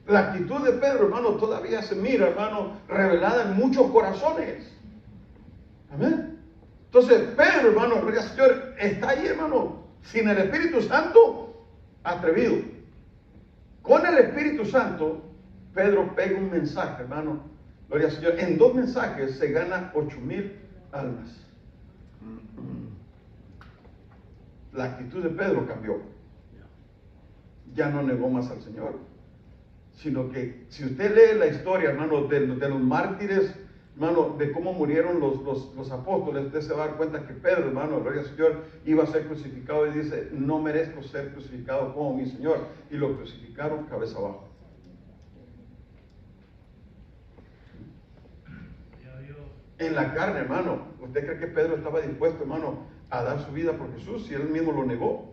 La actitud de Pedro, hermano, todavía se mira, hermano, revelada en muchos corazones. Amén. Entonces, Pedro, hermano, gloria al Señor, está ahí, hermano, sin el Espíritu Santo, atrevido. Con el Espíritu Santo, Pedro pega un mensaje, hermano, gloria al Señor. En 2 mensajes se gana 8,000 almas. La actitud de Pedro cambió. Ya no negó más al Señor, sino que si usted lee la historia, hermano, de los mártires, hermano, de cómo murieron los apóstoles, usted se va a dar cuenta que Pedro, hermano, gloria al Señor, iba a ser crucificado y dice, no merezco ser crucificado como mi Señor, y lo crucificaron cabeza abajo. En la carne, hermano, ¿usted cree que Pedro estaba dispuesto, hermano, a dar su vida por Jesús si él mismo lo negó?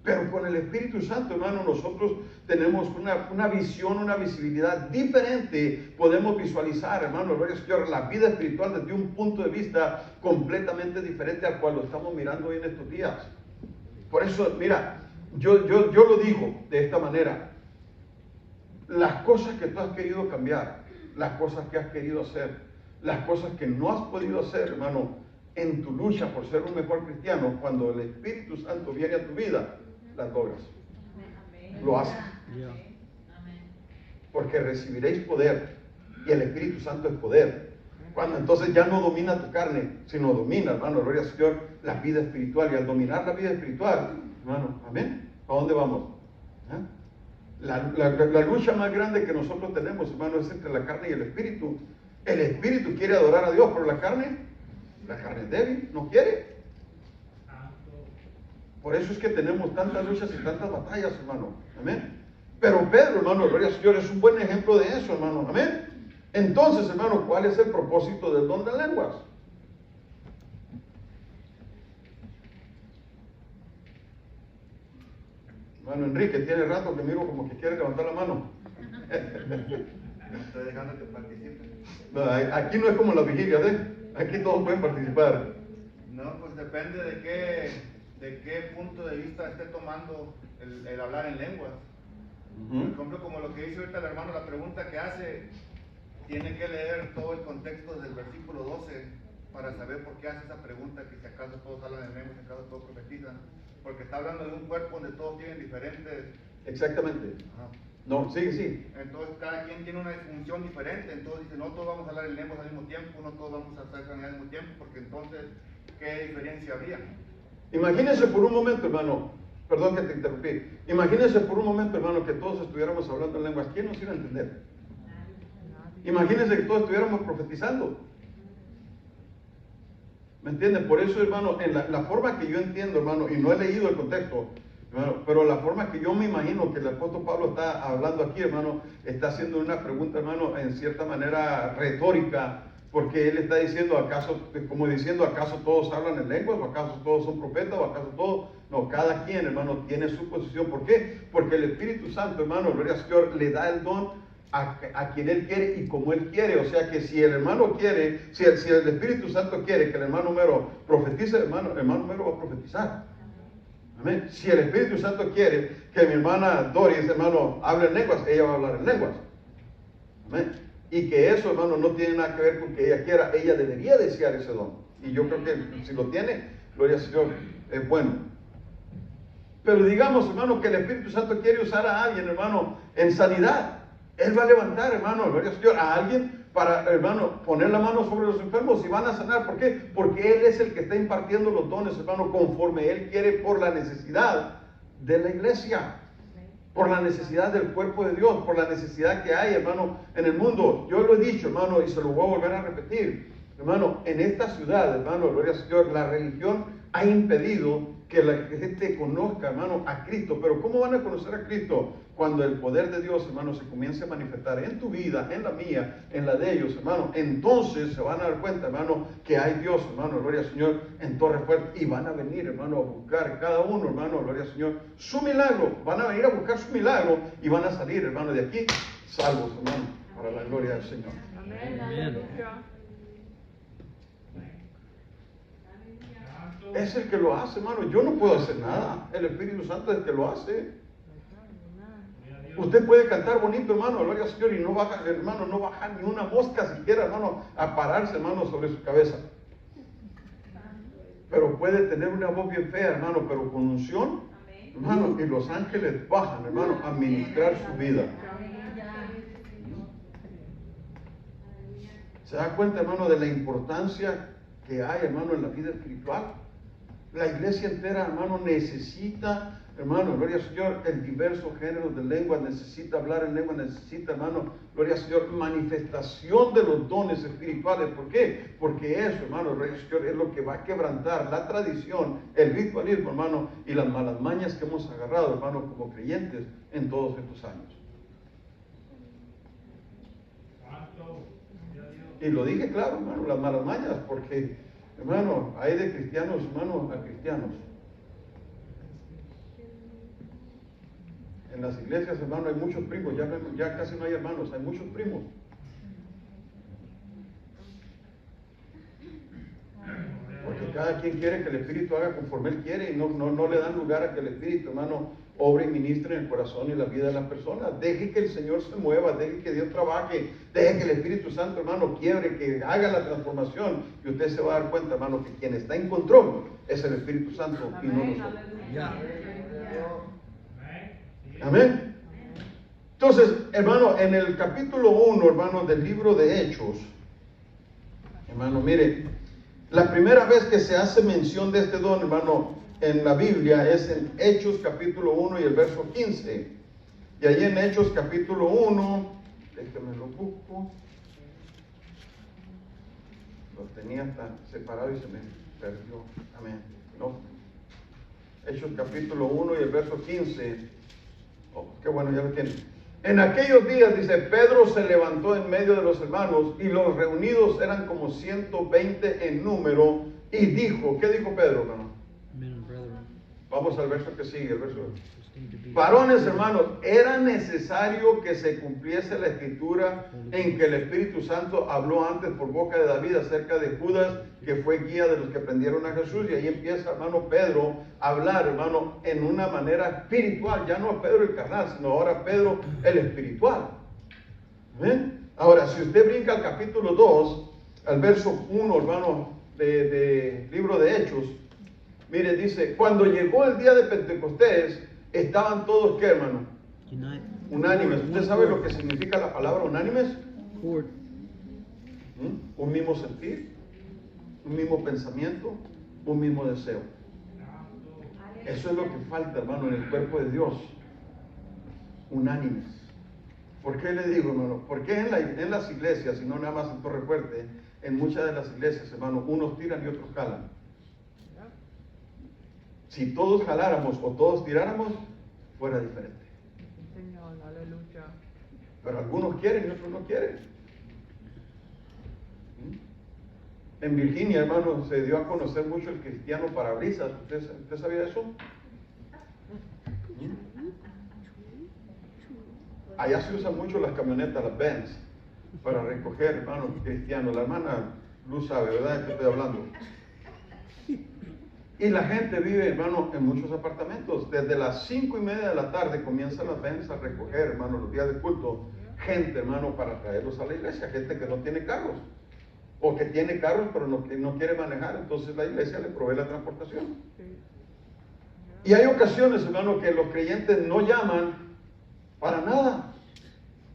Pero con el Espíritu Santo, hermano, nosotros tenemos una visión, una visibilidad diferente. Podemos visualizar, hermano, gloria al Señor, la vida espiritual desde un punto de vista completamente diferente al cual lo estamos mirando hoy en estos días. Por eso, mira, yo lo digo de esta manera. Las cosas que tú has querido cambiar, las cosas que has querido hacer, las cosas que no has podido hacer, hermano, en tu lucha por ser un mejor cristiano, cuando el Espíritu Santo viene a tu vida, las logras. Lo haces. Porque recibiréis poder, y el Espíritu Santo es poder. Cuando entonces ya no domina tu carne, sino domina, hermano, gloria al Señor, la vida espiritual. Y al dominar la vida espiritual, hermano, amén. ¿A dónde vamos? ¿Eh? La lucha más grande que nosotros tenemos, hermano, es entre la carne y el espíritu. El espíritu quiere adorar a Dios, pero la carne es débil, no quiere. Por eso es que tenemos tantas luchas y tantas batallas, hermano. Amén. Pero Pedro, hermano, gloria al Señor, es un buen ejemplo de eso, hermano. Amén. Entonces, hermano, ¿cuál es el propósito del don de lenguas? Hermano Enrique, tiene rato que miro como que quiere levantar la mano. No estoy dejando que participen. No, aquí no es como la vigilia, ¿eh? Aquí todos pueden participar. No, pues depende de qué punto de vista esté tomando el hablar en lenguas. Por ejemplo, como lo que dice ahorita el hermano, la pregunta que hace, tiene que leer todo el contexto del versículo 12 para saber por qué hace esa pregunta, que si acaso todos hablan en lenguas, si acaso todos profetizan, porque está hablando de un cuerpo donde todos tienen diferentes... Exactamente. Ajá. No, sí. Entonces cada quien tiene una función diferente, entonces dice, no todos vamos a hablar en lenguas al mismo tiempo, no todos vamos a hacer sanidad al mismo tiempo, porque entonces, ¿qué diferencia habría? Imagínense por un momento, hermano, perdón que te interrumpí, imagínense por un momento, hermano, que todos estuviéramos hablando en lenguas, ¿quién nos iba a entender? Imagínense que todos estuviéramos profetizando. ¿Me entienden? Por eso, hermano, en la forma que yo entiendo, hermano, y no he leído el contexto, hermano, pero la forma que yo me imagino que el apóstol Pablo está hablando aquí, hermano, está haciendo una pregunta, hermano, en cierta manera retórica, porque él está diciendo, ¿acaso todos hablan en lenguas? ¿O acaso todos son profetas? ¿O acaso todos? No, cada quien, hermano, tiene su posición. ¿Por qué? Porque el Espíritu Santo, hermano, gloria al Señor, le da el don a quien Él quiere y como Él quiere. O sea que si el hermano quiere, si el Espíritu Santo quiere que el hermano Mero profetice, el hermano Mero va a profetizar. Amén. Si el Espíritu Santo quiere que mi hermana Doris, hermano, hable en lenguas, ella va a hablar en lenguas. Amén. Y que eso, hermano, no tiene nada que ver con que ella quiera, ella debería desear ese don. Y yo creo que si lo tiene, gloria al Señor, es bueno. Pero digamos, hermano, que el Espíritu Santo quiere usar a alguien, hermano, en sanidad. Él va a levantar, hermano, gloria al Señor, a alguien para, hermano, poner la mano sobre los enfermos y van a sanar. ¿Por qué? Porque Él es el que está impartiendo los dones, hermano, conforme Él quiere, por la necesidad de la iglesia, por la necesidad del cuerpo de Dios, por la necesidad que hay, hermano, en el mundo. Yo lo he dicho, hermano, y se lo voy a volver a repetir. Hermano, en esta ciudad, hermano, gloria al Señor, la religión ha impedido que la gente conozca, hermano, a Cristo. Pero ¿cómo van a conocer a Cristo? Cuando el poder de Dios, hermano, se comience a manifestar en tu vida, en la mía, en la de ellos, hermano. Entonces se van a dar cuenta, hermano, que hay Dios, hermano, gloria al Señor, en Torre Fuerte. Y van a venir, hermano, a buscar cada uno, hermano, gloria al Señor, su milagro. Van a venir a buscar su milagro y van a salir, hermano, de aquí, salvos, hermano, para la gloria del Señor. Amén. Es el que lo hace, hermano. Yo no puedo hacer nada. El Espíritu Santo es el que lo hace. Usted puede cantar bonito, hermano, gloria al Señor, y no baja, hermano, no baja ni una mosca siquiera, hermano, a pararse, hermano, sobre su cabeza. Pero puede tener una voz bien fea, hermano, pero con unción, hermano, y los ángeles bajan, hermano, a ministrar su vida. ¿Se da cuenta, hermano, de la importancia que hay, hermano, en la vida espiritual? La iglesia entera, hermano, necesita, hermano, gloria al Señor, el diverso género de lenguas, necesita hablar en lengua, necesita, hermano, gloria al Señor, manifestación de los dones espirituales. ¿Por qué? Porque eso, hermano, gloria al Señor, es lo que va a quebrantar la tradición, el ritualismo, hermano, y las malas mañas que hemos agarrado, hermano, como creyentes en todos estos años. Y lo dije claro, hermano, las malas mañas, porque, hermano, hay de cristianos, hermano, a cristianos. En las iglesias, hermano, hay muchos primos, ya casi no hay hermanos, hay muchos primos. Porque cada quien quiere que el Espíritu haga conforme Él quiere y no le dan lugar a que el Espíritu, hermano, obre y ministre en el corazón y la vida de las personas. Deje que el Señor se mueva, deje que Dios trabaje, deje que el Espíritu Santo, hermano, quiebre, que haga la transformación. Y usted se va a dar cuenta, hermano, que quien está en control es el Espíritu Santo y no nosotros. Amén. Entonces, hermano, en el capítulo 1, hermano, del libro de Hechos, hermano, mire, la primera vez que se hace mención de este don, hermano, en la Biblia es en Hechos capítulo 1 y el verso 15. Y allí en Hechos capítulo 1, déjame lo busco. Lo tenía hasta separado y se me perdió. Amén. No. Hechos capítulo 1 y el verso 15. Oh, qué bueno, ya lo tienen. En aquellos días, dice, Pedro se levantó en medio de los hermanos y los reunidos eran como 120 en número y dijo, ¿qué dijo Pedro, hermano? Men and brethren, Vamos al verso que sigue, el verso. esteem to be Varones, hermanos, era necesario que se cumpliese la escritura en que el Espíritu Santo habló antes por boca de David acerca de Judas, que fue guía de los que prendieron a Jesús. Y ahí empieza, hermano, Pedro a hablar, hermano, en una manera espiritual. Ya no Pedro el carnal, sino ahora Pedro el espiritual. ¿Ven? Ahora, si usted brinca al capítulo 2, al verso 1, hermano, de libro de Hechos, mire, dice, cuando llegó el día de Pentecostés, estaban todos, ¿qué, hermano? unite. Unánimes. ¿Usted sabe lo que significa la palabra unánimes? Accord. Un mismo sentir, un mismo pensamiento, un mismo deseo. Eso es lo que falta, hermano, en el cuerpo de Dios. Unánimes. ¿Por qué le digo, hermano? Porque en las iglesias, y no nada más en Torre Fuerte, en muchas de las iglesias, hermano, unos tiran y otros jalan. Si todos jaláramos o todos tiráramos, fuera diferente. Señor, aleluya. Pero algunos quieren y otros no quieren. En Virginia, hermano, se dio a conocer mucho el cristiano parabrisas. ¿Usted sabía eso? Allá se usan mucho las camionetas, las Benz, para recoger, hermano, cristianos. La hermana Luz sabe, ¿verdad? ¿De qué estoy hablando? Y la gente vive, hermano, en muchos apartamentos. Desde las 5:30 de la tarde comienzan las Benz a recoger, hermano, los días de culto, gente, hermano, para traerlos a la iglesia. Gente que no tiene carros, o que tiene carros pero no quiere manejar, entonces la iglesia le provee la transportación. Y hay ocasiones, hermano, que los creyentes no llaman para nada.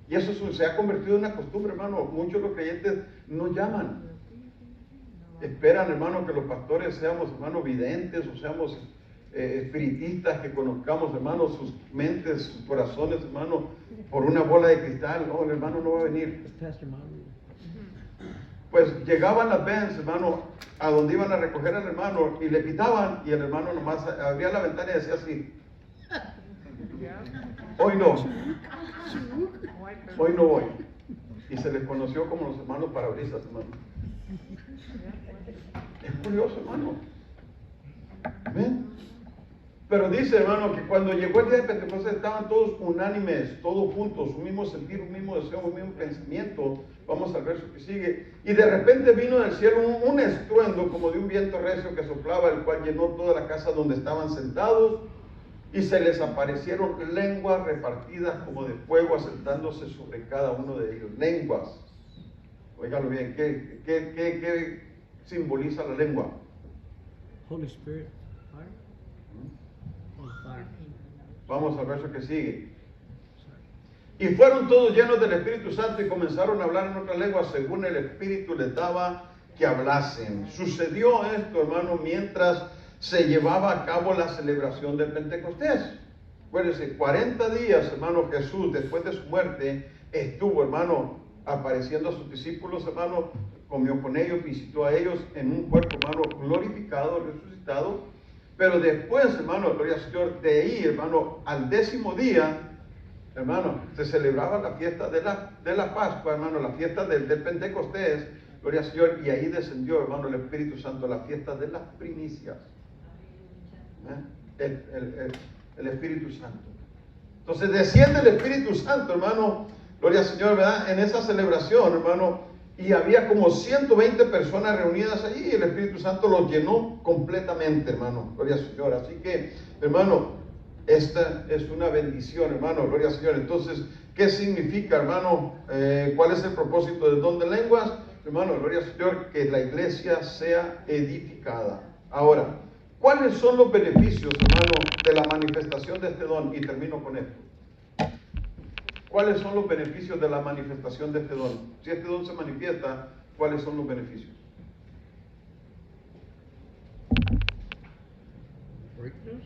Y eso se ha convertido en una costumbre, hermano. Muchos de los creyentes no llaman. Esperan, hermano, que los pastores seamos, hermano, videntes o seamos espiritistas, que conozcamos, hermano, sus mentes, sus corazones, hermano, por una bola de cristal. No, el hermano no va a venir. Pastor Mario. Pues llegaban las Benz, hermano, a donde iban a recoger al hermano y le pitaban y el hermano nomás abría la ventana y decía así: hoy no voy. Y se les conoció como los hermanos parabrisas, hermano. Es curioso, hermano. ¿Ven? Pero dice, hermano, que cuando llegó el día de Pentecostés estaban todos unánimes, todos juntos, un mismo sentir, un mismo deseo, un mismo pensamiento. Vamos al verso que sigue. Y de repente vino del cielo un estruendo como de un viento recio que soplaba, el cual llenó toda la casa donde estaban sentados. Y se les aparecieron lenguas repartidas como de fuego, asentándose sobre cada uno de ellos. Lenguas. Óigalo bien, ¿qué simboliza la lengua? Holy Spirit. Fire. Oh, fire. Vamos al verso que sigue. Y fueron todos llenos del Espíritu Santo y comenzaron a hablar en otras lenguas según el Espíritu les daba que hablasen. Sucedió esto, hermano, mientras se llevaba a cabo la celebración del Pentecostés. Acuérdense, 40 días, hermano, Jesús, después de su muerte, estuvo, hermano, apareciendo a sus discípulos, hermano, comió con ellos, visitó a ellos en un cuerpo, hermano, glorificado, resucitado. Pero después, hermano, gloria al Señor, de ahí, hermano, al 10º día, hermano, se celebraba la fiesta de la Pascua, hermano, la fiesta del Pentecostés, gloria al Señor, y ahí descendió, hermano, el Espíritu Santo, la fiesta de las primicias. El Espíritu Santo. Entonces desciende el Espíritu Santo, hermano, gloria al Señor, ¿verdad? En esa celebración, hermano, y había como 120 personas reunidas allí, y el Espíritu Santo los llenó completamente, hermano, gloria al Señor. Así que, hermano, esta es una bendición, hermano, gloria al Señor. Entonces, ¿qué significa, hermano? ¿Cuál es el propósito del don de lenguas? Hermano, gloria al Señor, que la iglesia sea edificada. Ahora, ¿cuáles son los beneficios, hermano, de la manifestación de este don? Y termino con esto. ¿Cuáles son los beneficios de la manifestación de este don? Si este don se manifiesta, ¿cuáles son los beneficios? Breakthroughs.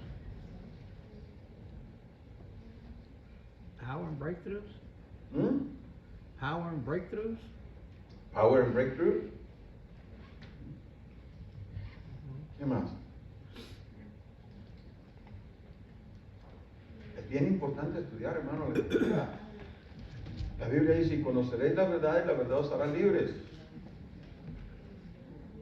Power and breakthroughs. Power and breakthroughs. Power and breakthrough. ¿Qué más? es bien importante estudiar, hermano, la Escritura. La Biblia dice, y conoceréis la verdad y la verdad os hará libres.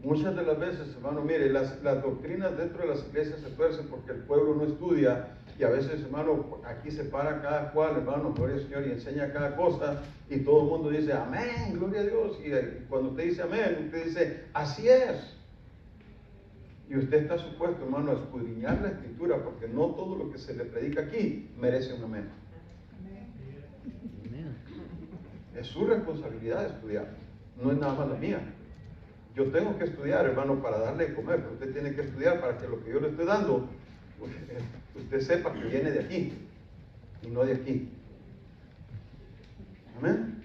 Muchas de las veces, hermano, mire, las doctrinas dentro de las iglesias se tuercen porque el pueblo no estudia, y a veces, hermano, aquí se para cada cual, hermano, gloria al Señor, y enseña cada cosa, y todo el mundo dice, amén, gloria a Dios, y cuando usted dice amén, usted dice, así es. Y usted está supuesto, hermano, a escudriñar la Escritura, porque no todo lo que se le predica aquí merece un amén. Amen. Es su responsabilidad estudiar, no es nada más la mía. Yo tengo que estudiar, hermano, para darle de comer, pero usted tiene que estudiar para que lo que yo le estoy dando, usted sepa que viene de aquí y no de aquí. Amén.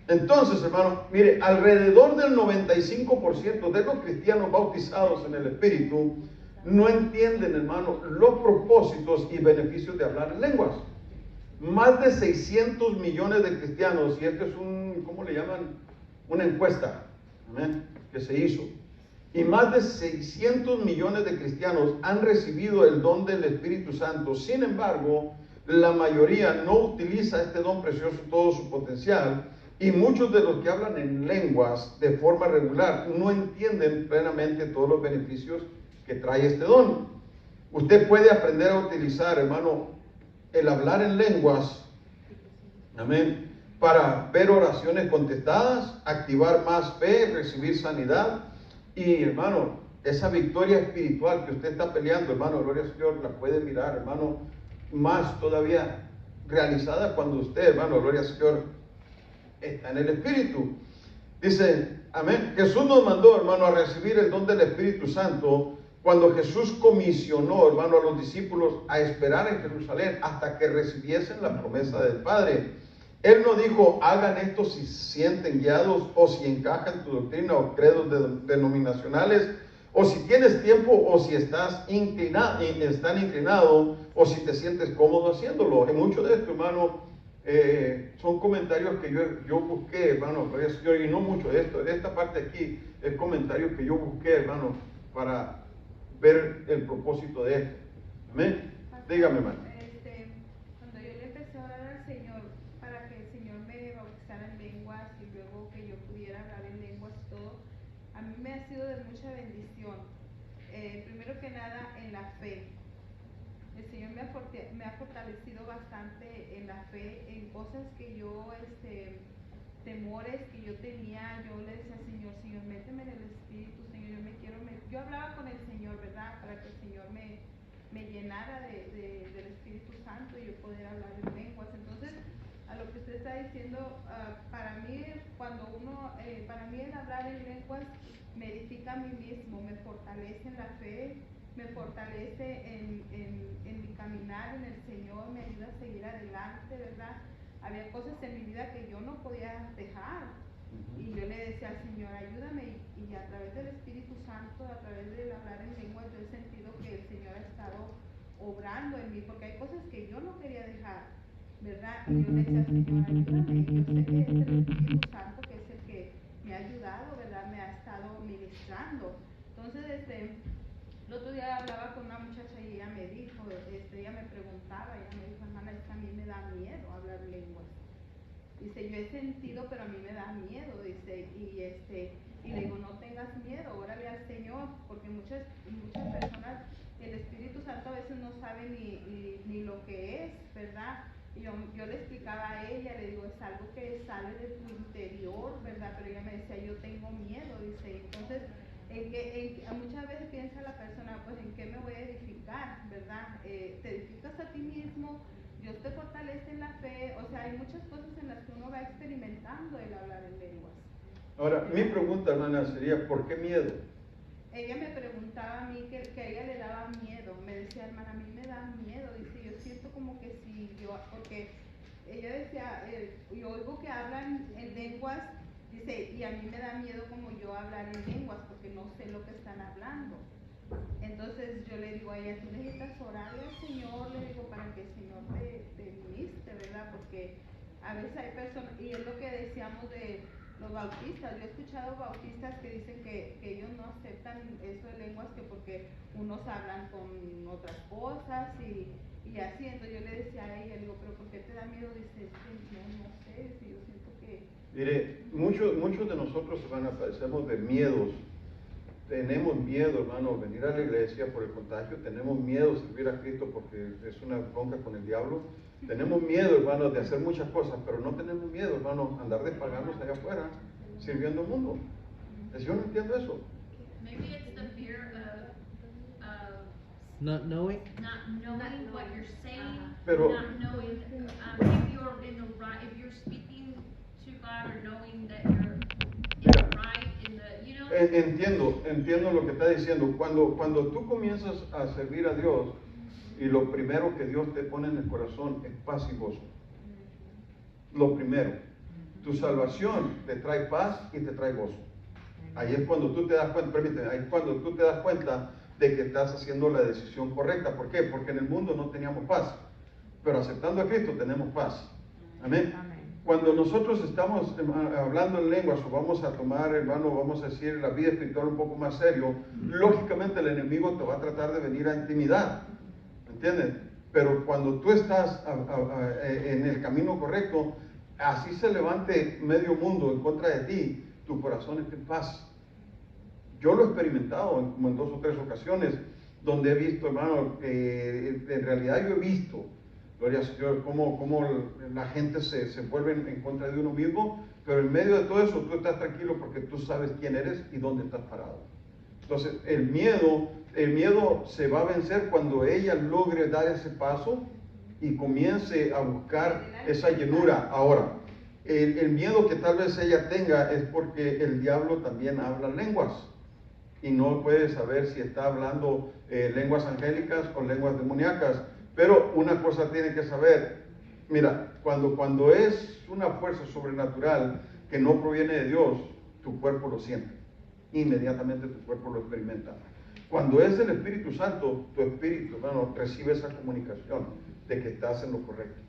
Entonces, hermano, mire, alrededor del 95% de los cristianos bautizados en el Espíritu no entienden, hermano, los propósitos y beneficios de hablar en lenguas. Más de 600 millones de cristianos, y esto es ¿cómo le llaman? Una encuesta, ¿amén?, que se hizo. Y más de 600 millones de cristianos han recibido el don del Espíritu Santo. Sin embargo, la mayoría no utiliza este don precioso en todo su potencial. Y muchos de los que hablan en lenguas de forma regular no entienden plenamente todos los beneficios que trae este don. Usted puede aprender a utilizar, hermano, el hablar en lenguas, amén, para ver oraciones contestadas, activar más fe, recibir sanidad. Y, hermano, esa victoria espiritual que usted está peleando, hermano, gloria al Señor, la puede mirar, hermano, más todavía realizada cuando usted, hermano, gloria al Señor, está en el Espíritu. Dice, amén, Jesús nos mandó, hermano, a recibir el don del Espíritu Santo cuando Jesús comisionó, hermano, a los discípulos a esperar en Jerusalén hasta que recibiesen la promesa del Padre. Él no dijo, hagan esto si se sienten guiados o si encajan tu doctrina o credos denominacionales, o si tienes tiempo o si están inclinado o si te sientes cómodo haciéndolo. En mucho de esto, hermano, son comentarios que yo busqué, hermano, y no mucho de esto. Esta parte aquí es comentarios que yo busqué, hermano, para ver el propósito de esto. Amén. Dígame, hermano. Cuando yo le empecé a orar al Señor para que el Señor me bautizara en lenguas y luego que yo pudiera hablar en lenguas y todo, a mí me ha sido de mucha bendición. Primero que nada, en la fe. El Señor me ha fortalecido bastante en la fe, en cosas que yo, temores que yo tenía. Yo le decía al Señor, Señor, méteme en el Espíritu, Señor, yo hablaba con el Señor, ¿verdad? Para que el Señor me llenara del Espíritu Santo y yo poder hablar en lenguas. Entonces, a lo que usted está diciendo, para mí, para mí el hablar en lenguas me edifica a mí mismo, me fortalece en la fe, me fortalece en mi caminar en el Señor, me ayuda a seguir adelante, ¿verdad? Había cosas en mi vida que yo no podía dejar. Y yo le decía al Señor, ayúdame, y a través del Espíritu Santo, a través del hablar en lenguas, yo he sentido que el Señor ha estado obrando en mí, porque hay cosas que yo no quería dejar, ¿verdad? Y yo le decía al Señor, ayúdame, y yo sé que es el Espíritu Santo que es el que me ha ayudado, ¿verdad? Me ha estado ministrando. Entonces, el otro día hablaba con una muchacha y ella me dijo, ella me preguntaba, ella me dijo, hermana, es que a mí me da miedo hablar lenguas. Dice, yo he sentido, pero a mí me da miedo, dice, y le digo, no tengas miedo, órale al Señor, porque muchas personas, el Espíritu Santo a veces no sabe ni lo que es, ¿verdad? Y yo le explicaba a ella, le digo, es algo que sale de tu interior, ¿verdad? Pero ella me decía, yo tengo miedo, dice. Entonces, muchas veces piensa la persona, pues, ¿en qué me voy a edificar, verdad? Te edificas a ti mismo, Dios te fortalece en la fe, o sea, hay muchas cosas en las que uno va experimentando el hablar en lenguas. Ahora, mi pregunta, hermana, sería, ¿por qué miedo? Ella me preguntaba a mí que a ella le daba miedo, me decía, hermana, a mí me da miedo, dice, yo siento como que si yo, porque ella decía, yo oigo que hablan en lenguas, dice, y a mí me da miedo como yo hablar en lenguas, porque no sé lo que están hablando. Entonces yo le digo a ella, tú necesitas orarle al Señor, le digo, para que el Señor te ministre, ¿verdad? Porque a veces hay personas, y es lo que decíamos de los bautistas, yo he escuchado bautistas que dicen que ellos no aceptan eso de lenguas, que porque unos hablan con otras cosas y Y así, entonces yo le decía a ella, le digo, pero ¿por qué te da miedo? Dice, es que no sé, si yo siento que... Mire, muchos de nosotros, hermana, padecemos de miedos. Tenemos miedo, hermano, venir a la iglesia por el contagio. Tenemos miedo de servir a Cristo porque es una bronca con el diablo. Tenemos miedo, hermano, de hacer muchas cosas, pero no tenemos miedo, hermano, andar de paganos allá afuera sirviendo al mundo. Yo no entiendo eso. Maybe it's the fear of Not knowing? not knowing what you're saying, Pero- not knowing if you're in the right, if you're speaking to God or knowing that you're in Mira. the right, in the, you know. Entiendo lo que está diciendo. Cuando tú comienzas a servir a Dios y lo primero que Dios te pone en el corazón es paz y gozo. Lo primero. Tu salvación te trae paz y te trae gozo. Ahí es cuando tú te das cuenta, permíteme, ahí es cuando tú te das cuenta de que estás haciendo la decisión correcta. ¿Por qué? Porque en el mundo no teníamos paz, pero aceptando a Cristo tenemos paz. Amén. Cuando nosotros estamos hablando en lenguas o vamos a tomar, hermano, vamos a decir la vida espiritual un poco más serio, lógicamente el enemigo te va a tratar de venir a intimidar, ¿entiendes? Pero cuando tú estás en el camino correcto, así se levante medio mundo en contra de ti, tu corazón está en paz. Yo lo he experimentado como en 2 o 3 ocasiones, donde he visto, hermano, en realidad yo he visto, gloria al Señor, cómo la gente se vuelve en contra de uno mismo, pero en medio de todo eso tú estás tranquilo porque tú sabes quién eres y dónde estás parado. Entonces el miedo se va a vencer cuando ella logre dar ese paso y comience a buscar esa llenura. Ahora, el miedo que tal vez ella tenga es porque el diablo también habla lenguas y no puede saber si está hablando lenguas angélicas o lenguas demoníacas. Pero una cosa tiene que saber, mira, cuando es una fuerza sobrenatural que no proviene de Dios, tu cuerpo lo siente, inmediatamente tu cuerpo lo experimenta. Cuando es el Espíritu Santo, tu espíritu, hermano, recibe esa comunicación de que estás en lo correcto.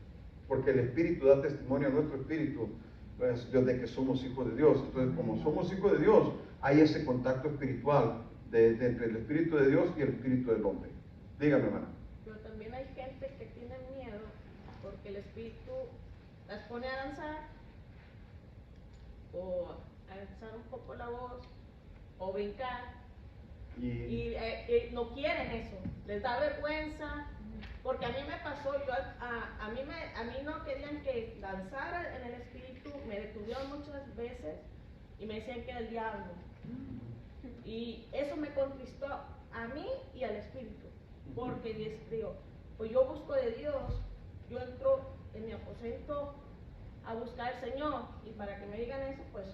Porque el Espíritu da testimonio a nuestro espíritu, pues, de que somos hijos de Dios. Entonces, como somos hijos de Dios, hay ese contacto espiritual entre el Espíritu de Dios y el Espíritu del hombre. Dígame, hermano. Pero también hay gente que tiene miedo porque el espíritu las pone a danzar o a alzar un poco la voz o brincar y no quieren eso, les da vergüenza, porque a mí me pasó, a mí no querían que danzara en el espíritu, me detuvieron muchas veces y me decían que era el diablo, y eso me contristó a mí y al espíritu, porque digo, pues yo busco de Dios, yo entro en mi aposento a buscar al Señor, y para que me digan eso, pues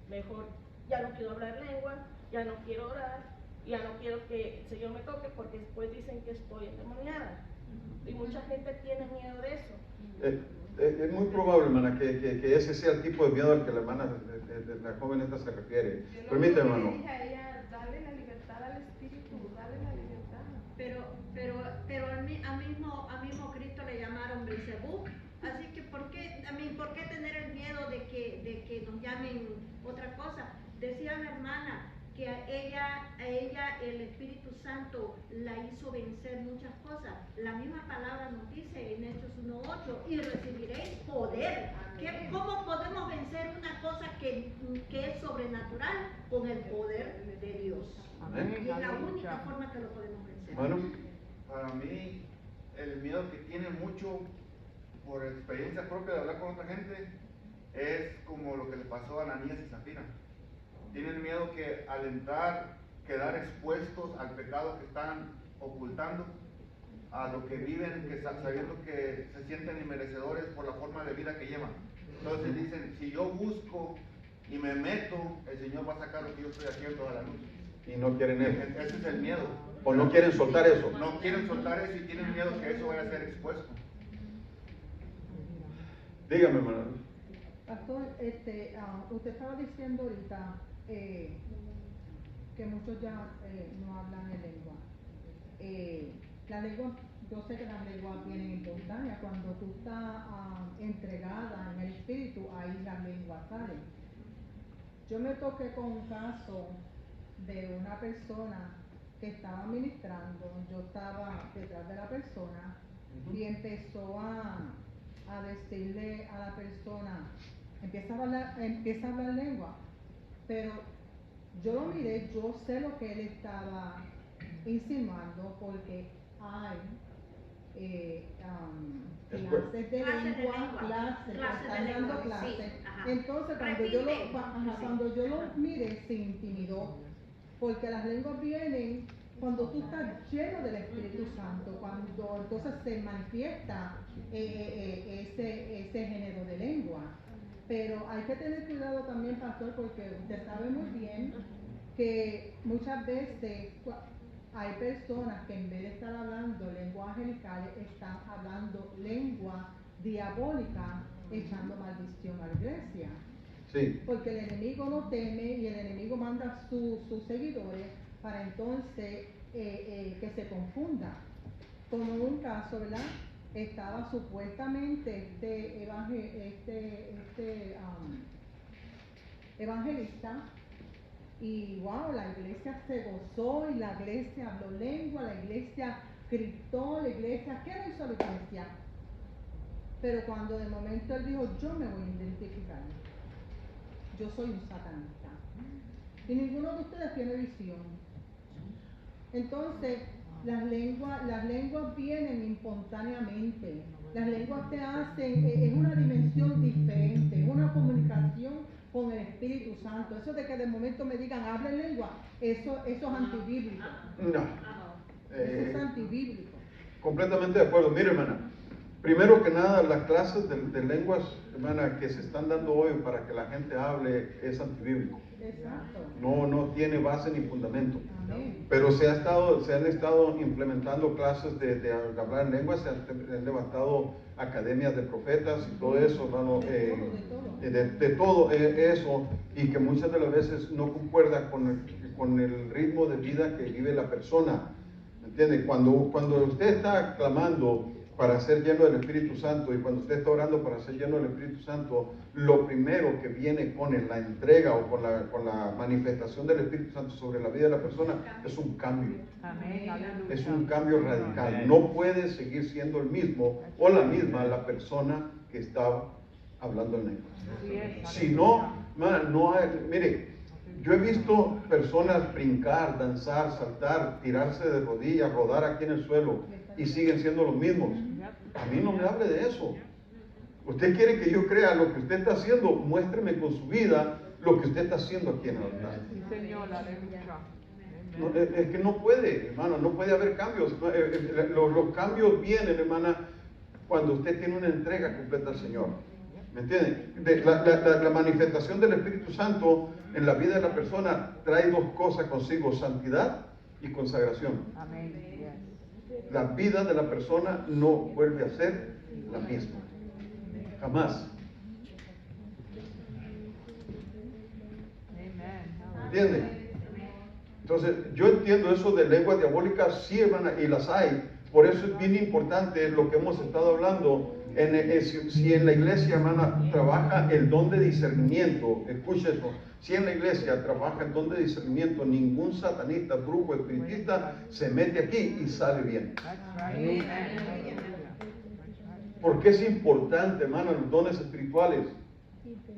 mejor ya no quiero hablar lengua, ya no quiero orar, ya no quiero que el Señor me toque porque después dicen que estoy endemoniada. Y mucha gente tiene miedo de eso. Es muy probable, hermana, que ese sea el tipo de miedo al que la hermana, la joven esta se refiere. Permíteme, hermano. Yo le dije a ella, dale la libertad al espíritu, dale la libertad. Pero a mismo Cristo le llamaron Belzebú. Así que ¿por qué tener el miedo de que nos llamen otra cosa? Decía la hermana que a ella el Espíritu Santo la hizo vencer muchas cosas. La misma palabra nos dice en Hechos 1:8, y recibiréis poder. ¿Cómo podemos vencer una cosa que es sobrenatural? Con el poder de Dios. Amén. Y es la única forma que lo podemos vencer. Bueno, Para mí, el miedo que tiene mucho por experiencia propia de hablar con otra gente es como lo que le pasó a Ananías y Zafira. Tienen miedo que al entrar quedar expuestos al pecado que están ocultando, a lo que viven, sabiendo que se sienten inmerecedores por la forma de vida que llevan. Entonces dicen, si yo busco y me meto, el Señor va a sacar lo que yo estoy haciendo a la luz. y no quieren eso. Ese es el miedo. O no quieren soltar eso. No quieren soltar eso y tienen miedo que eso vaya a ser expuesto. Dígame, hermano. Pastor, usted estaba diciendo ahorita que muchos ya no hablan en lengua. La lengua, yo sé que las lenguas tienen importancia. Cuando tú estás entregada en el espíritu, ahí las lenguas salen. Yo me toqué con un caso de una persona que estaba ministrando, yo estaba detrás de la persona y empezó a decirle a la persona, empieza a hablar lengua, pero yo lo miré, yo sé lo que él estaba insinuando porque hay clases de lengua, están dando clases. Sí, Entonces cuando yo lo miré se intimidó, porque las lenguas vienen cuando tú estás lleno del Espíritu Santo, cuando entonces se manifiesta ese género de lengua. Pero hay que tener cuidado también, pastor, porque usted sabe muy bien que muchas veces hay personas que en vez de estar hablando lenguas angelicales, están hablando lengua diabólica, echando maldición a la iglesia. Sí. Porque el enemigo no teme y el enemigo manda a sus seguidores para entonces que se confunda. Como un caso, ¿verdad? Estaba supuestamente evangelista y wow, la iglesia se gozó y la iglesia habló lengua, la iglesia gritó, la iglesia, ¿qué no hizo la iglesia? Pero cuando de momento él dijo, yo me voy a identificar, yo soy un satanista y ninguno de ustedes tiene visión. Entonces las lenguas vienen espontáneamente, las lenguas te hacen, es una dimensión diferente, es una comunicación con el Espíritu Santo. Eso de que de momento me digan, habla en lengua, eso es antibíblico. No. Eso es antibíblico. Completamente de acuerdo. Mire, hermana, primero que nada, las clases de lenguas, hermana, que se están dando hoy para que la gente hable es antibíblico. Exacto. No tiene base ni fundamento. Amén. Pero se han estado implementando clases de hablar en lenguas, se han levantado academias de profetas y todo eso, hermano, de todo eso, y que muchas de las veces no concuerda con el ritmo de vida que vive la persona. ¿Entiende? Cuando usted está clamando para ser lleno del Espíritu Santo y cuando usted está orando para ser lleno del Espíritu Santo, lo primero que viene con la entrega o con la manifestación del Espíritu Santo sobre la vida de la persona es un cambio. Amén. Es un cambio radical. No puede seguir siendo el mismo o la misma la persona que estaba hablando en lenguas. Si no, no hay, mire, yo he visto personas brincar, danzar, saltar, tirarse de rodillas, rodar aquí en el suelo y siguen siendo los mismos. A mí no me hable de eso. Usted quiere que yo crea lo que usted está haciendo, muéstreme con su vida lo que usted está haciendo aquí en el altar. No, es que no puede, hermano, no puede haber cambios. Los cambios vienen, hermana, cuando usted tiene una entrega completa al Señor. ¿Me entiende? La manifestación del Espíritu Santo en la vida de la persona trae dos cosas consigo: santidad y consagración. La vida de la persona no vuelve a ser la misma. Jamás. ¿Entiende? Entonces, yo entiendo eso de lenguas diabólicas, sí, hermana, y las hay. Por eso es bien importante lo que hemos estado hablando. Si en la iglesia, hermana, trabaja el don de discernimiento, escuche esto, si en la iglesia trabaja el don de discernimiento, ningún satanista, brujo, espiritista se mete aquí y sale bien. ¿Por qué es importante, hermano, los dones espirituales?